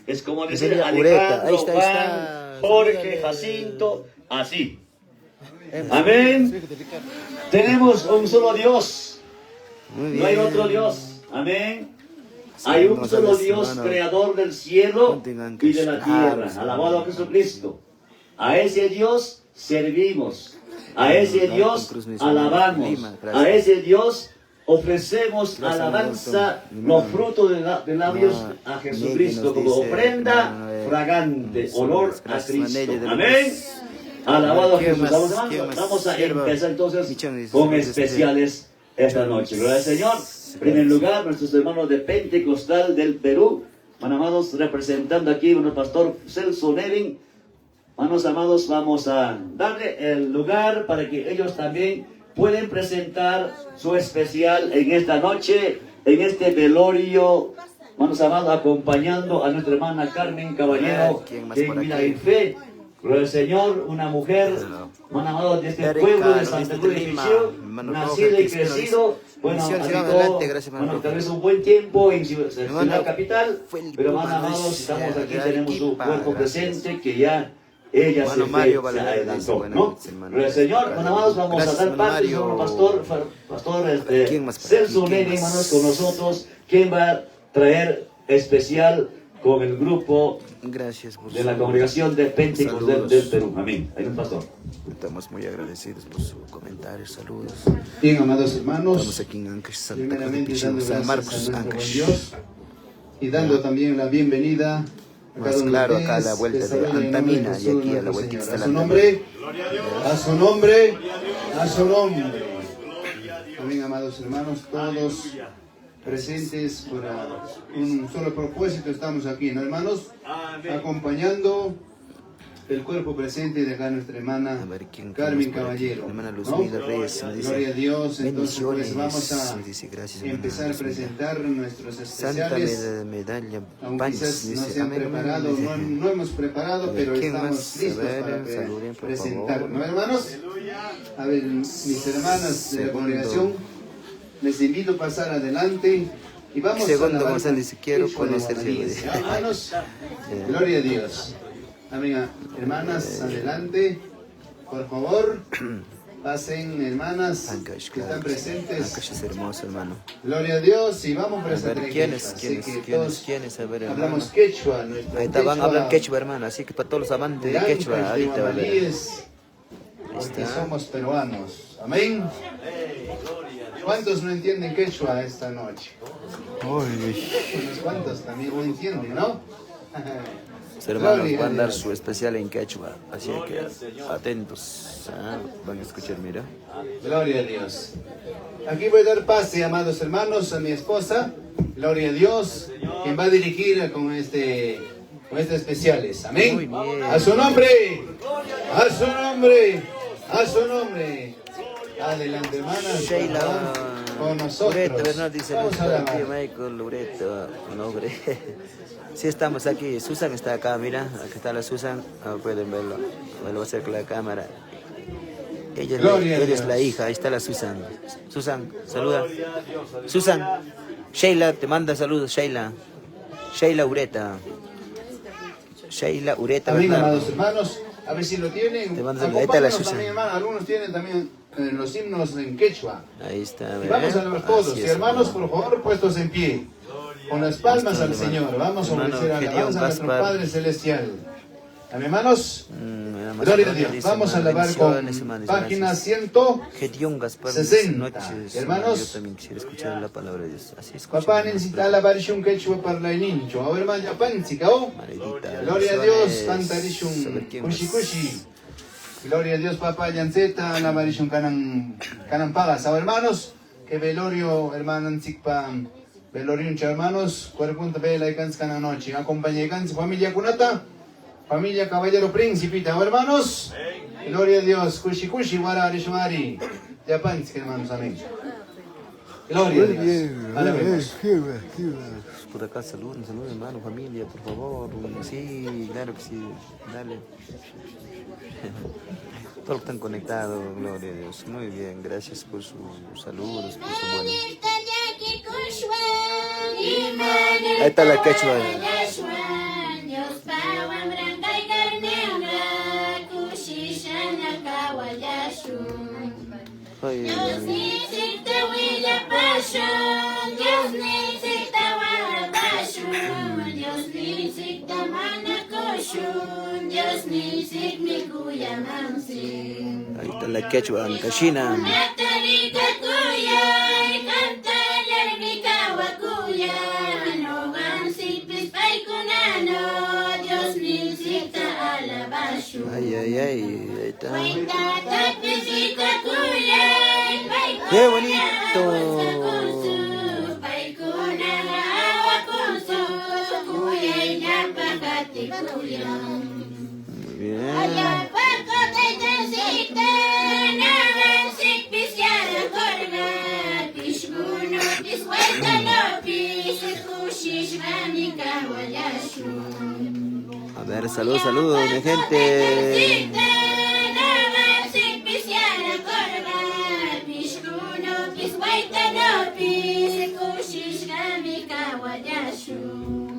Speaker 3: Es como decir
Speaker 2: Emilia Ureta, ahí
Speaker 3: Alejandro,
Speaker 2: está,
Speaker 3: Juan,
Speaker 2: está.
Speaker 3: Jorge,
Speaker 2: Salúdale.
Speaker 3: Jacinto, así. Amén. Tenemos un solo Dios.
Speaker 2: Muy
Speaker 3: No hay
Speaker 2: bien.
Speaker 3: otro Dios. Amén.
Speaker 2: Sí,
Speaker 3: Hay un
Speaker 2: hermanos,
Speaker 3: solo
Speaker 2: hermanos,
Speaker 3: Dios,
Speaker 2: hermanos.
Speaker 3: creador del cielo
Speaker 2: Contengan
Speaker 3: y de la
Speaker 2: que-
Speaker 3: tierra.
Speaker 2: claro,
Speaker 3: Alabado a
Speaker 2: sí.
Speaker 3: Jesucristo. A ese Dios servimos. A ese
Speaker 2: Dalton
Speaker 3: Dios
Speaker 2: Cruz, misionero de
Speaker 3: alabamos.
Speaker 2: Lima, gracias.
Speaker 3: A ese Dios ofrecemos
Speaker 2: Gracias,
Speaker 3: alabanza,
Speaker 2: Dalton.
Speaker 3: los frutos de labios
Speaker 2: No,
Speaker 3: a
Speaker 2: Miguel
Speaker 3: Jesucristo
Speaker 2: nos
Speaker 3: como
Speaker 2: dice,
Speaker 3: ofrenda
Speaker 2: no,
Speaker 3: fragante,
Speaker 2: sí,
Speaker 3: olor a
Speaker 2: gracias,
Speaker 3: Cristo.
Speaker 2: Manella de
Speaker 3: Amén.
Speaker 2: Luz.
Speaker 3: Alabado a
Speaker 2: ¿Quién
Speaker 3: Jesús.
Speaker 2: más?
Speaker 3: Vamos,
Speaker 2: ¿Quién más?
Speaker 3: vamos a
Speaker 2: Sierva.
Speaker 3: empezar entonces
Speaker 2: Michones,
Speaker 3: con
Speaker 2: gracias,
Speaker 3: especiales esta noche. Gloria al Señor. En primer lugar, nuestros hermanos de Pentecostal del Perú, amados, representando aquí a nuestro pastor Celso Nevin, Hermanos amados, vamos a darle el lugar para que ellos también pueden presentar su especial en esta noche, en este velorio. Hermanos amados, acompañando a nuestra hermana Carmen Caballero, que mira en fe. Gloria al Señor, una mujer, hermano amado, de este pueblo de Santa Cruz de Quicheo, nacido y crecido. Bueno, habitó, tal vez un buen tiempo en Ciudad Capital, pero hermanos amados, estamos aquí, tenemos su cuerpo presente que ya ella se adelantó, ¿no? Gloria al Señor, hermanos amados, vamos a dar parte de nuestro pastor Celso Nene, hermanos, con nosotros, quien va a traer especial con el grupo de la congregación de Pentecostés del Perú. Amén. Hay un pastor.
Speaker 4: Estamos muy agradecidos por su comentario, saludos.
Speaker 2: Bien, amados hermanos,
Speaker 4: Estamos aquí en Ancash, Santa Cruz de
Speaker 2: primeramente
Speaker 4: Quicheo,
Speaker 2: dando
Speaker 4: San
Speaker 2: gracias
Speaker 4: Marcos,
Speaker 2: a nuestro buen
Speaker 4: Ancash.
Speaker 2: Dios y dando también la bienvenida a
Speaker 4: Más
Speaker 2: cada uno
Speaker 4: claro,
Speaker 2: de
Speaker 4: acá a la
Speaker 2: ustedes.
Speaker 4: vuelta
Speaker 2: Les
Speaker 4: de
Speaker 2: saluda en el nombre
Speaker 4: Antamina y
Speaker 2: Jesús,
Speaker 4: aquí a la
Speaker 2: nuestro
Speaker 4: vuelta
Speaker 2: Señor.
Speaker 4: está
Speaker 2: A
Speaker 4: la
Speaker 2: su nombre, a su nombre, a su nombre. Amén, amados hermanos, todos presentes para un solo propósito estamos aquí, ¿no, hermanos? Acompañando el cuerpo presente de acá nuestra hermana
Speaker 4: A ver, ¿quién
Speaker 2: Carmen
Speaker 4: tenemos por aquí?
Speaker 2: Caballero,
Speaker 4: Hermana Luz
Speaker 2: ¿no?
Speaker 4: Miguel Reyes me dice,
Speaker 2: Gloria a Dios. Entonces pues
Speaker 4: bendiciones,
Speaker 2: vamos a
Speaker 4: me dice, gracias, hermana
Speaker 2: empezar a
Speaker 4: Luz Miguel.
Speaker 2: presentar nuestros
Speaker 4: Santa
Speaker 2: especiales.
Speaker 4: medalla,
Speaker 2: Aunque quizás no se han preparado, no hemos preparado, pero
Speaker 4: ¿Quién
Speaker 2: estamos
Speaker 4: más? A
Speaker 2: listos
Speaker 4: ver,
Speaker 2: para
Speaker 4: saluden, por
Speaker 2: presentar,
Speaker 4: favor.
Speaker 2: ¿no, hermanos? A ver, mis hermanas de la
Speaker 4: Segundo.
Speaker 2: congregación, les invito a pasar adelante y vamos
Speaker 4: Segundo
Speaker 2: a alabar
Speaker 4: González,
Speaker 2: con
Speaker 4: quiero
Speaker 2: Quechua de
Speaker 4: conocerse.
Speaker 2: guaraníes. Hermanos, gloria a Dios. Amén. Hermanas, adelante, por favor. Pasen, hermanas
Speaker 4: Ancash,
Speaker 2: que están
Speaker 4: claro.
Speaker 2: presentes.
Speaker 4: Ancash es hermoso, hermano.
Speaker 2: Gloria a Dios y vamos a
Speaker 4: A
Speaker 2: presentar
Speaker 4: ver,
Speaker 2: en
Speaker 4: ¿quiénes?
Speaker 2: quechua. Así
Speaker 4: ¿Quiénes?
Speaker 2: que
Speaker 4: ¿Quiénes?
Speaker 2: todos
Speaker 4: ¿Quiénes? A ver, hermano.
Speaker 2: hablamos quechua, nuestro
Speaker 4: Ahí está, van a
Speaker 2: quechua
Speaker 4: hablar quechua, hermano. Así que para todos los amantes de quechua,
Speaker 2: Ancash, de
Speaker 4: ahorita va a ver.
Speaker 2: Guamalíes, porque
Speaker 4: está.
Speaker 2: somos peruanos. Amén. ¿Cuántos no entienden quechua esta noche? Unos cuantos también no entienden, ¿no?
Speaker 4: Los hermanos
Speaker 2: Gloria
Speaker 4: van a
Speaker 2: a
Speaker 4: dar
Speaker 2: Dios.
Speaker 4: su especial en quechua, así que atentos. Van a escuchar, mira.
Speaker 2: Gloria a Dios. Aquí voy a dar pase, amados hermanos, a mi esposa. Gloria a Dios, quien va a dirigir con este especiales.
Speaker 4: Muy
Speaker 2: Amén.
Speaker 4: bien.
Speaker 2: A su nombre, a su nombre, a su nombre. Adelante, hermanas.
Speaker 4: Sheila
Speaker 2: con nosotros.
Speaker 4: Loreto, ¿verdad? Dice
Speaker 2: Vamos a
Speaker 4: nuestro tío
Speaker 2: alabar.
Speaker 4: Michael Loreto, nombre. Sí, estamos aquí. Susan está acá, mira. Aquí está la Susan. Pueden verlo. Me lo voy a hacer con la cámara. Ella
Speaker 2: Gloria a
Speaker 4: es
Speaker 2: Dios.
Speaker 4: la hija. Ahí está la Susan. Susan, saluda. Susan. Sheila, te manda saludos, Sheila. Sheila Ureta. Sheila Ureta,
Speaker 2: Amén,
Speaker 4: ¿verdad?
Speaker 2: amados hermanos. A ver si lo tienen.
Speaker 4: Te mando- ahí está la
Speaker 2: Acompáñanos
Speaker 4: Susan.
Speaker 2: también, hermano. Algunos tienen también los himnos en quechua.
Speaker 4: Ahí está,
Speaker 2: Y vamos a alabar todos.
Speaker 4: Así
Speaker 2: Y
Speaker 4: es,
Speaker 2: hermanos,
Speaker 4: hermano.
Speaker 2: por favor, puestos en pie. Con las palmas
Speaker 4: Está,
Speaker 2: al
Speaker 4: hermano.
Speaker 2: Señor. Vamos a
Speaker 4: Hermano
Speaker 2: ofrecer
Speaker 4: Gedeón
Speaker 2: alabanza a nuestro
Speaker 4: Gaspar.
Speaker 2: Padre Celestial. Amén, hermanos.
Speaker 4: Nada más
Speaker 2: Gloria a
Speaker 4: hermano,
Speaker 2: Dios.
Speaker 4: dice,
Speaker 2: Vamos a
Speaker 4: hermano,
Speaker 2: alabar con
Speaker 4: bendiciones, hermano,
Speaker 2: página
Speaker 4: gracias.
Speaker 2: 100.
Speaker 4: Gedión Gaspar,
Speaker 2: 60.
Speaker 4: noches,
Speaker 2: Hermanos.
Speaker 4: yo también quisiera escuchar la palabra de Dios. Así escucha.
Speaker 2: Papá necesita alabar shun quechua para el niño. A ver, hermano, ya panchica, ¿oh?
Speaker 4: Maredita,
Speaker 2: Gloria a Dios,
Speaker 4: bendiciones.
Speaker 2: canta
Speaker 4: A ver
Speaker 2: rishun
Speaker 4: quién
Speaker 2: kushi
Speaker 4: más.
Speaker 2: kushi. Gloria a Dios, papá Yanceta, alabar rishun canan pagas. Ahora, hermanos, que velorio, hermano, Anzikpa, velorio, hermanos, cuerpo vela y canan noche. Acompañe familia Cunata, familia Caballero Principita. Ahora, hermanos, gloria a Dios, kushi kushi, wara rishumari. Ya panchica, hermanos, amén. Gloria a Dios. Alabemos.
Speaker 4: Por acá, saluden, hermano, familia, por favor. Sí, claro que sí, dale. Todos están conectados, gloria a Dios. Muy bien, gracias por sus saludos, por su buena. Ahí está la quechua. Ay, ay, ay. Ahí está la quechua, Ancashina. Ay, ay, ay, ahí está. ¡Qué bonito! Muy bien. Saludos, saludos, mi gente.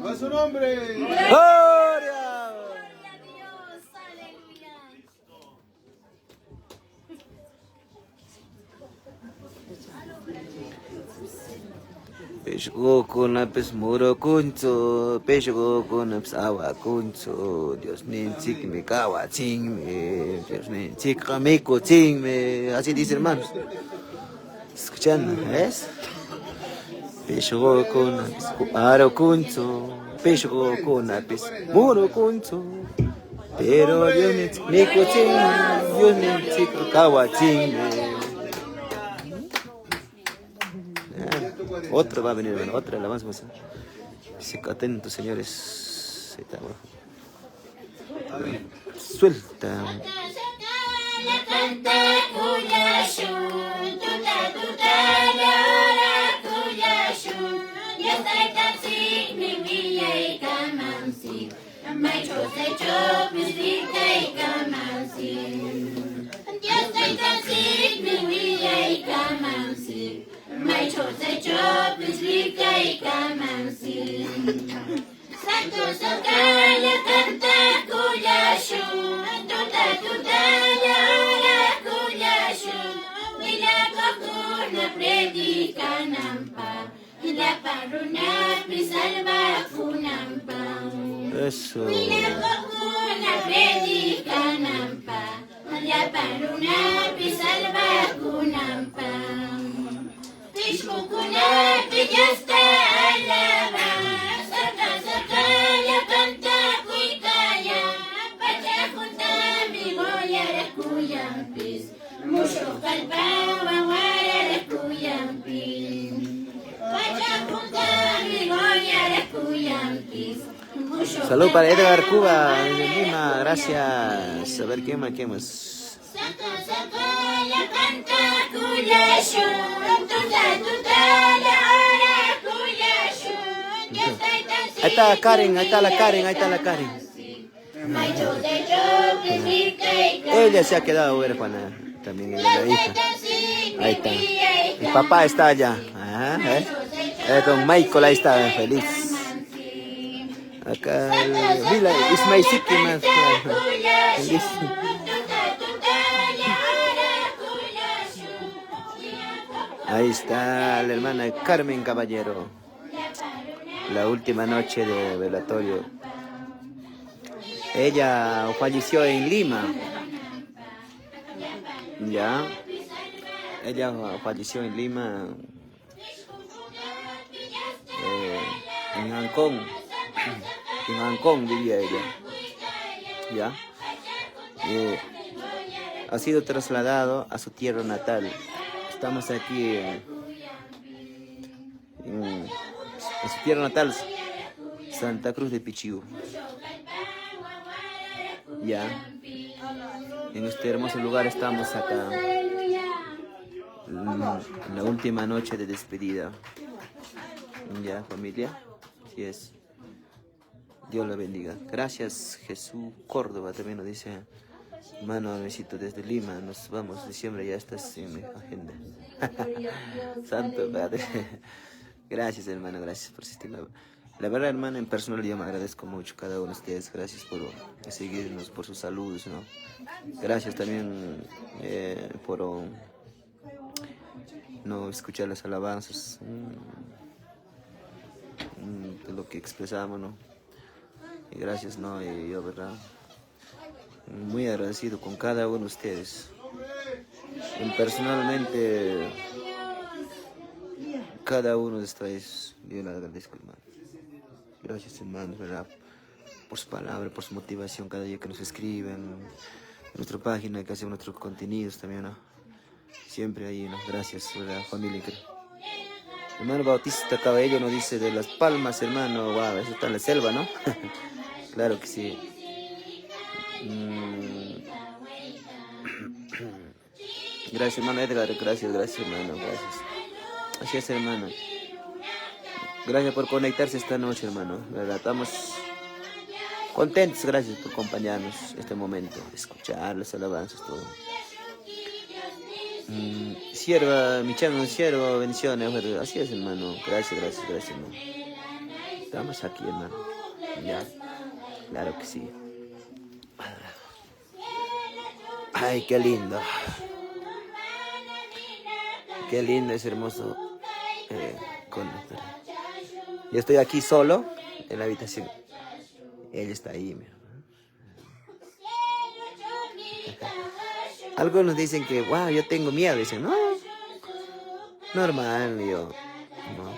Speaker 5: A su nombre.
Speaker 4: ¡Gloria! Peshgo con la pes muro kunzo, peshgo con la pes awa kunzo, Dios ni chik me kawa ching me, Dios ni chik kamiko ching me, así dice hermanos. Escuchando, ¿ves? Peshgo con la pes aro kunzo, peshgo con la pes muro kunzo, pero Dios ni chik miko ching me, Dios ni chik kawa ching me. Otra va a venir, hermano, otra alabanza más. Atentos, señores. Ahí está, abajo. Suelta.
Speaker 6: My chose job is rica y camansi. Santo Socaya canta cuyashu. Tuta ora cuyashu. Mila cocuna predica nampa. La paruna pisalva funampa.
Speaker 4: Eso.
Speaker 6: Mila cocuna predica nampa. La paruna pisalva funampa. Pishkukuna pijasta alaba, sakaya canta kuikaya, pachakuta migoya rekuyambis, musho kalpa wawara rekuyambis, pachakuta migoya rekuyambis.
Speaker 4: Salud para Edgar Cuba, desde Lima, gracias. A ver, ¿qué más?
Speaker 6: Sakaya canta kuyashu,
Speaker 4: Ahí está Karen, ahí está la Karen, ahí está la Karen. Ella se ha quedado huérfana, también ella, la hija. Ahí está. El papá está allá. Ajá, don Michael ahí está, feliz. Acá, mira, Ismael Siki más. Feliz. Ahí está la hermana Carmen Caballero. La última noche de velatorio. Ella falleció en Lima. Ya. Ella falleció en Lima. En Hong Kong. En Hong Kong vivía ella. Ya. Ha sido trasladado a su tierra natal. Estamos aquí en su tierra natal, Santa Cruz de Pichiu. Ya, en este hermoso lugar estamos acá, en la última noche de despedida. Ya, familia, así es. Dios la bendiga. Gracias, Jesús Córdoba, también nos dice. Hermano, necesito desde Lima, nos vamos, diciembre ya estás en mi agenda. Santo Padre. Gracias, hermano, gracias por asistir. La verdad, hermano, en personal yo me agradezco mucho a cada uno de ustedes. Gracias por seguirnos, por sus saludos, ¿no? Gracias también por no escuchar las alabanzas, de lo que expresamos, ¿no? Y gracias, ¿no? Y yo, ¿verdad? Muy agradecido con cada uno de ustedes. Y personalmente, cada uno de ustedes, yo le agradezco, hermano. Gracias, hermano, ¿verdad? Por su palabra, por su motivación cada día que nos escriben. En nuestra página, que hacemos nuestros contenidos también, ¿no? Siempre ahí, ¿no? Gracias, ¿verdad? Familia. Hermano Bautista Cabello nos dice de Las Palmas, hermano. Wow, eso está en la selva, ¿no? Claro que sí. Gracias, hermano Edgar, gracias, hermano, gracias. Así es, hermano. Gracias por conectarse esta noche, hermano. ¿Verdad? Estamos Contentos, gracias por acompañarnos este momento, escuchar las alabanzas, todo. Sierva, mi chamo, siervo, bendiciones. Bueno, así es, hermano. Gracias, hermano. Estamos aquí, hermano. Ya, claro que sí. Ay, qué lindo. Qué lindo, es hermoso. Yo estoy aquí solo en la habitación. Ella está ahí, mi hermano. Algunos dicen que, wow, yo tengo miedo. Dicen, no, normal, yo. No.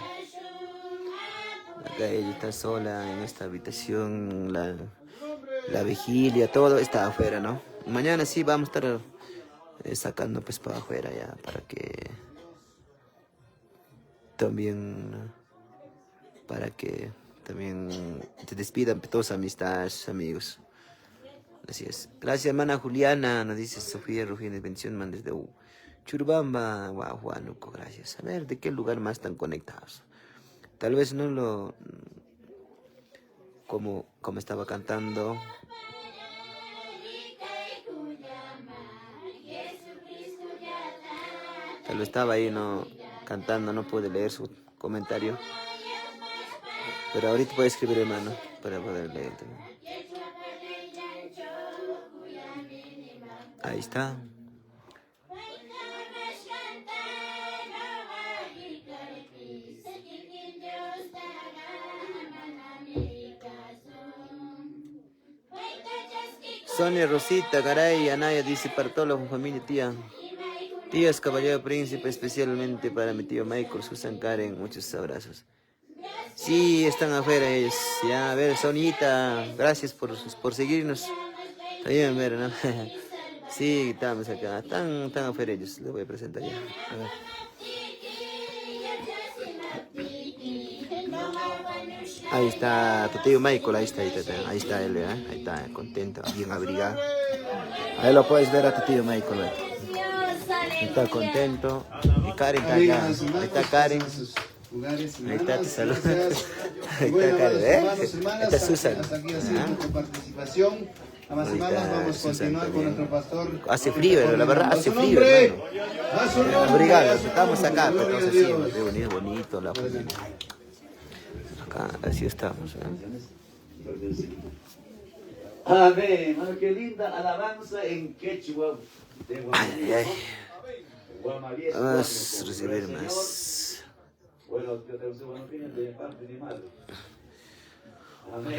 Speaker 4: Acá ella está sola en esta habitación, la vigilia, todo está afuera, ¿no? Mañana sí vamos a estar sacando pues para afuera ya, para que también te despidan todos amistades, amigos. Así es. Gracias, hermana Juliana, nos dice Sofía Rugines, bendición, man, desde Churubamba, Huánuco, gracias. A ver, ¿de qué lugar más están conectados? Tal vez no lo... Como estaba cantando. Tal vez estaba ahí, no, cantando, no pude leer su comentario. Pero ahorita puede escribir, hermano, para poder leer también. Ahí está. Sonia Rosita, Garay, Anaya dice para toda la familia, tía. Tías, caballero príncipe, especialmente para mi tío Michael, Susan, Karen, muchos abrazos. Sí, están afuera ellos. Ya, a ver, Sonita, gracias por seguirnos. También, ver, ¿no? Sí, estamos acá. Están afuera ellos, les voy a presentar ya. A ver. Ahí está tu tío Michael, ahí está él, ¿eh? Ahí está, contento, bien abrigado. Ahí lo puedes ver a tu tío Michael, ¿eh? Está contento. Y Karen está acá. Ahí está Karen. Ahí está, te saludo. Ahí está Karen, ¿eh? Ahí está Susan.
Speaker 5: Hasta aquí ha sido tu participación. Amas hermanas, vamos a continuar con nuestro pastor.
Speaker 4: Hace frío, la verdad, hace frío, hermano. Abrigados, estamos acá, pero estamos así, reunidos, bonito, la familia. Acá, así estamos, ¿eh?
Speaker 3: Amén, hermano, qué linda alabanza en quechua.
Speaker 4: Ay, ay. Vamos a recibir más.
Speaker 3: Bueno, que te guste, bueno, de parte de madre.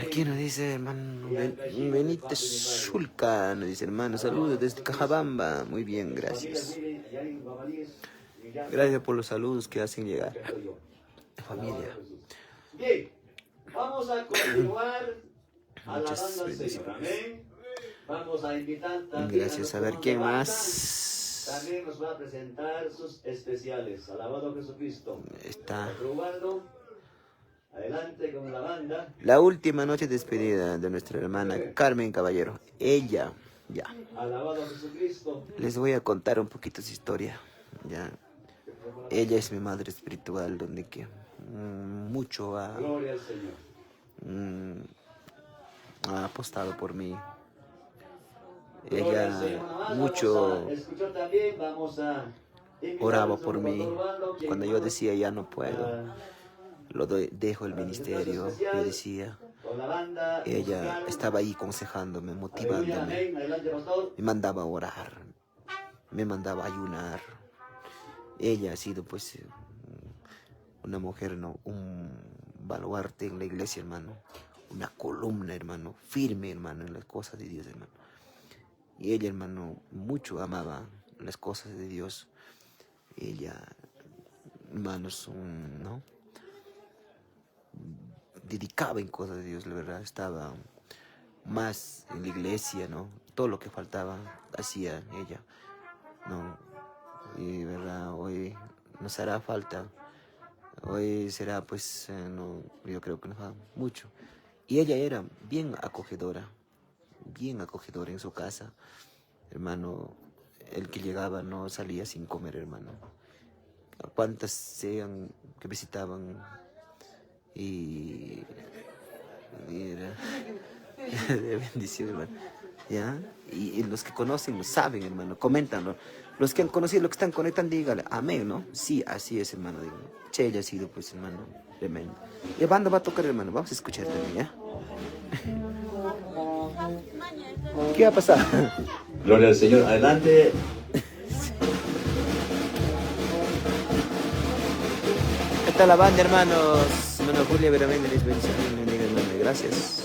Speaker 4: Aquí nos dice hermano Benítez Zulca, nos dice hermano, saludos desde Cajabamba. Muy bien, gracias. Gracias por los saludos que hacen llegar. Familia.
Speaker 3: Bien, vamos a continuar
Speaker 4: Muchas bendiciones.
Speaker 3: Amén. Vamos a invitar también.
Speaker 4: Gracias, a ver quién más.
Speaker 3: También nos va a presentar sus especiales. Alabado Jesucristo.
Speaker 4: Está.
Speaker 3: Probando. Adelante con la banda.
Speaker 4: La última noche de despedida de nuestra hermana Carmen Caballero. Ella, ya.
Speaker 3: Alabado Jesucristo.
Speaker 4: Les voy a contar un poquito su historia. Ya. Ella es mi madre espiritual, donde que mucho
Speaker 3: Gloria al Señor.
Speaker 4: Ha apostado por mí.
Speaker 3: Gloria al
Speaker 4: Ella
Speaker 3: Señor.
Speaker 4: mucho
Speaker 3: Vamos a escuchar también, vamos a
Speaker 4: oraba por mí. Cuando yo decía ya no puedo, dejo el ministerio, yo decía, ella estaba ahí aconsejándome, motivándome, me mandaba a orar, me mandaba a ayunar. Ella ha sido pues una mujer, ¿no? Un baluarte en la iglesia, hermano, una columna, hermano, firme, hermano, en las cosas de Dios, hermano. Y ella, hermano, mucho amaba las cosas de Dios. Ella, hermanos, ¿no? Dedicaba en cosas de Dios, la verdad, estaba más en la iglesia, ¿no? Todo lo que faltaba hacía ella, ¿no? Y, verdad, hoy nos hará falta, hoy será, pues, no, yo creo que nos va mucho. Y ella era bien acogedora en su casa, hermano. El que llegaba no salía sin comer, hermano. Cuántas sean que visitaban y era De bendición, hermano. ¿Ya? Y los que conocen lo saben, hermano. Coméntanlo. Los que han conocido, los que están conectando, dígale, amén, ¿no? Sí, así es, hermano. Digo, che, ya ha sido, pues, hermano, tremendo. Y banda va a tocar, hermano. Vamos a escuchar también, ¿ya? ¿Qué va a pasar?
Speaker 3: Gloria al Señor. Adelante.
Speaker 4: ¿Qué tal la banda, hermanos? Hermano Julia, veramente, les bendiciones. Bendiga, hermano. Gracias.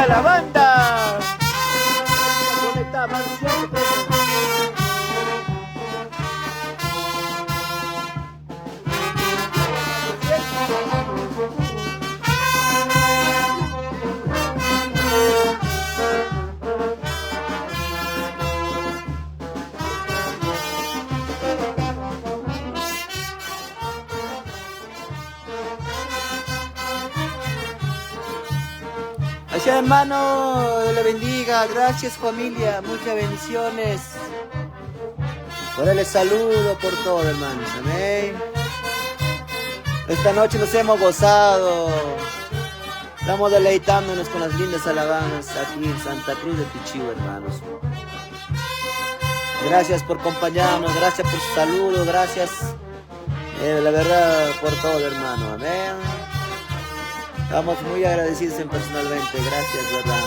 Speaker 4: ¡La banda! Conectada, mansión. Así, hermano, Dios le bendiga. Gracias, familia. Muchas bendiciones. Por el saludo, por todo, hermanos. Amén. Esta noche nos hemos gozado. Estamos deleitándonos con las lindas alabanzas aquí en Santa Cruz de Pichibo, hermanos. Gracias por acompañarnos. Gracias por su saludo. Gracias, la verdad, por todo, hermano. Amén. Estamos muy agradecidos personalmente, gracias, ¿verdad?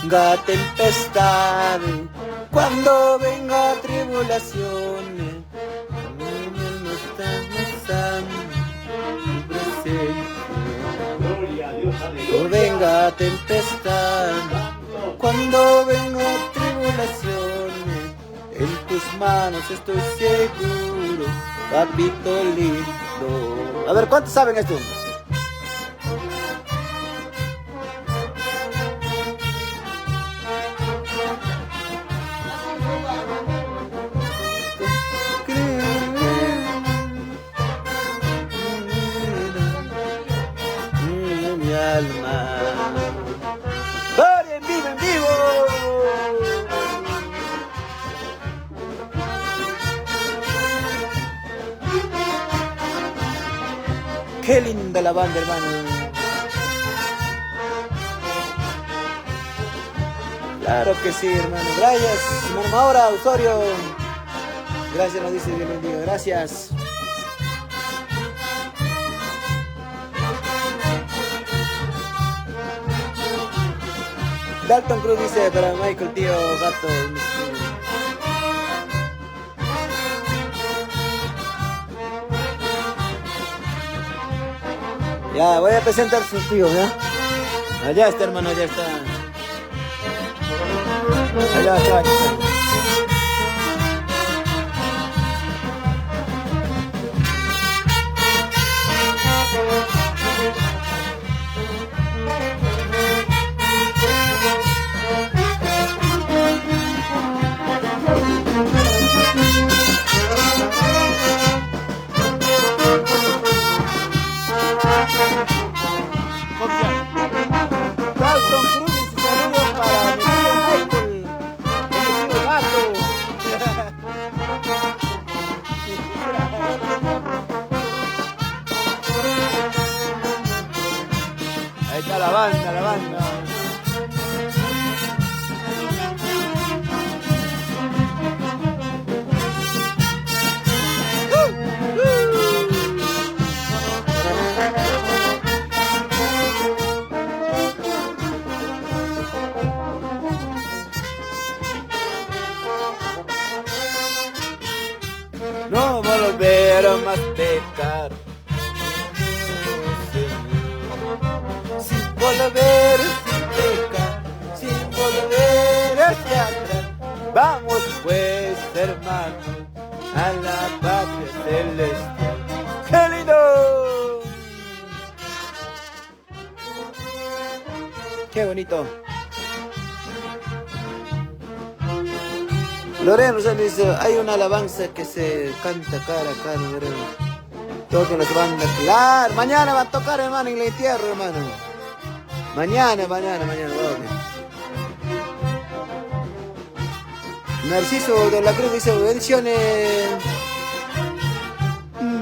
Speaker 4: Venga tempestad, cuando venga tribulación, mi alma está gozando tu presencia.
Speaker 3: Gloria a Dios. Aleluya.
Speaker 4: O venga tempestad, cuando venga tribulación, en tus manos estoy seguro, papito lindo. A ver, ¿cuántos saben esto? Mi alma. ¡Gloria en vivo, en vivo! ¡Qué linda la banda, hermano! Claro que sí, hermano. Gracias, hermano Maura, Osorio. Gracias, nos dice Dios bendiga. Gracias. Dalton Cruz dice para Michael, tío gato. Ya, voy a presentar sus tíos, ¿ya? Allá está, hermano, allá está. Allá está, aquí está. Dalton Cruz y sus saludos para mi tío Michael. más pecar. Señor, sin volver, sin pecar, sin volver hacia atrás. Vamos pues, hermanos, a la patria celestial. ¡Qué lindo! ¡Qué bonito! Lorena nos dice, hay una alabanza que se canta cara a cara, Lorena. Toquen las bandas, claro. Mañana va a tocar, hermano, en el entierro, hermano. Mañana. Narciso de la Cruz dice, bendiciones.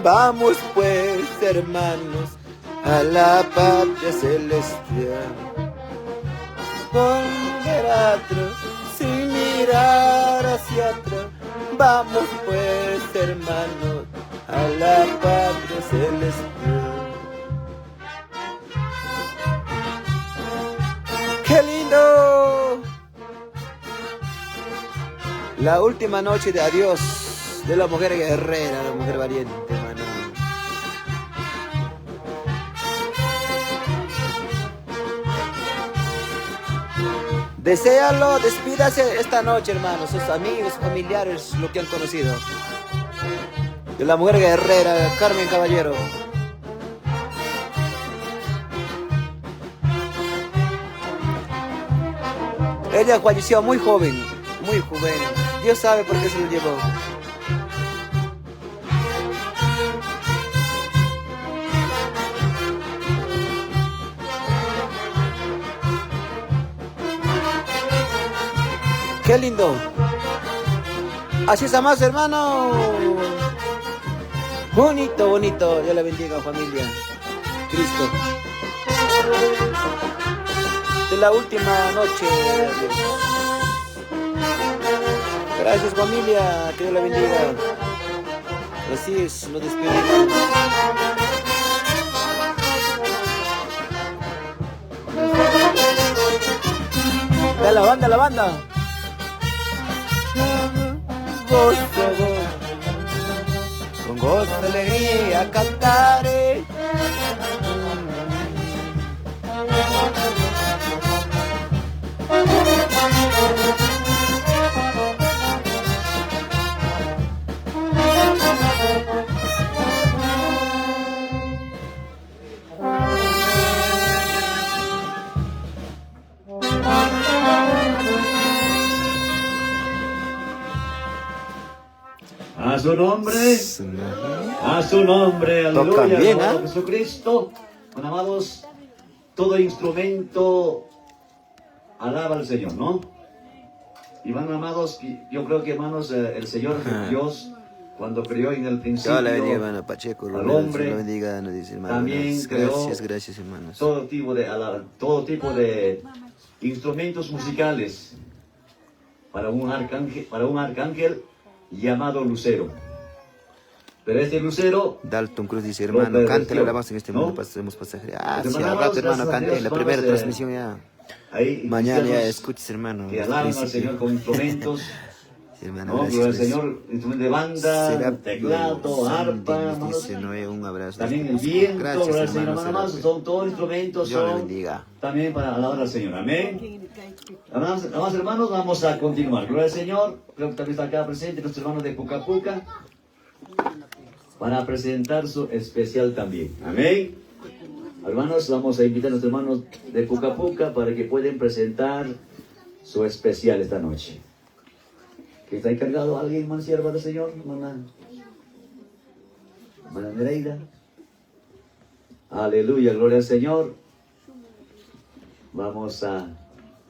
Speaker 4: Vamos pues, hermanos, a la patria celestial. Volver atrás, sin mirar hacia atrás. Vamos pues, hermanos, a la patria celestial. ¡Qué lindo! La última noche de adiós de la mujer guerrera, la mujer valiente, hermano. Deséalo, despídase esta noche, hermano, sus amigos, familiares, lo que han conocido. De la mujer guerrera, Carmen Caballero. Ella falleció muy joven, muy joven. Dios sabe por qué se lo llevó. ¡Qué lindo! Así es, más, hermano. Bonito, bonito. Dios le bendiga, familia. Cristo. De la última noche. Gracias, familia. Que Dios la bendiga. Así es, nos despedimos. La banda. Con gozo, alegría, cantaré.
Speaker 3: A su nombre, aleluya,
Speaker 4: bien,
Speaker 3: alabado Jesucristo. Bueno, amados, todo instrumento alaba al Señor, ¿no? Y bueno, amados, yo creo que, hermanos, el Señor Dios, cuando creó en el principio
Speaker 4: Dios le bendiga, hermano Pacheco,
Speaker 3: al hombre,
Speaker 4: lo bendiga, nos dice, hermano.
Speaker 3: también creó
Speaker 4: gracias, hermanos.
Speaker 3: todo tipo de instrumentos musicales para un arcángel llamado Lucero. Pero este Lucero,
Speaker 4: Dalton Cruz dice, hermano, cante la alabanza en este mundo, pasemos pasaje. Sí, al rato, hermano, cante la primera transmisión ya.
Speaker 3: ahí
Speaker 4: Mañana ya escuches, hermano.
Speaker 3: que alaban al Señor con instrumentos.
Speaker 4: Sí, hermano,
Speaker 3: No,
Speaker 4: gracias,
Speaker 3: pero el
Speaker 4: gracias.
Speaker 3: Señor, instrumento de banda, teclado, arpa, hermanos.
Speaker 4: Dice Noé, un abrazo.
Speaker 3: También el viento,
Speaker 4: Gracias,
Speaker 3: gloria al Señor,
Speaker 4: hermano,
Speaker 3: hermanos, son todos instrumentos,
Speaker 4: Dios le
Speaker 3: son
Speaker 4: bendiga.
Speaker 3: también para alabar al Señor, amén. Amados hermanos, vamos a continuar, gloria al Señor. Creo que también está acá presente nuestro hermano de Puca Puca para presentar su especial también, amén. Hermanos, vamos a invitar a nuestros hermanos de Puca Puca para que puedan presentar su especial esta noche. ¿Que está encargado alguien, hermana sierva del Señor, hermana Nereida? Aleluya, gloria al Señor. Vamos a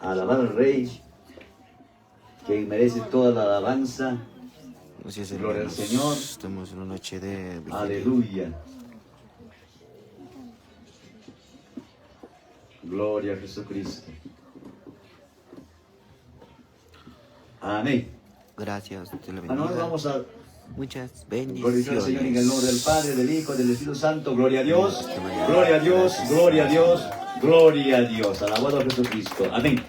Speaker 3: alabar al Rey, quien merece toda la alabanza.
Speaker 4: Gracias,
Speaker 3: Gloria al
Speaker 4: hermanos.
Speaker 3: Señor.
Speaker 4: Estamos en una noche de vigilia.
Speaker 3: Aleluya. Gloria a Jesucristo. Amén.
Speaker 4: Gracias, Dios le
Speaker 3: Ahora
Speaker 4: bendiga.
Speaker 3: vamos a
Speaker 4: Muchas
Speaker 3: glorificar al Señor en el nombre del
Speaker 4: bendiciones.
Speaker 3: Padre, del Hijo, del Espíritu Santo. Gloria a Dios. Gloria a Dios. Gloria a Dios. Gloria a Dios. Alabado a Jesucristo. Amén.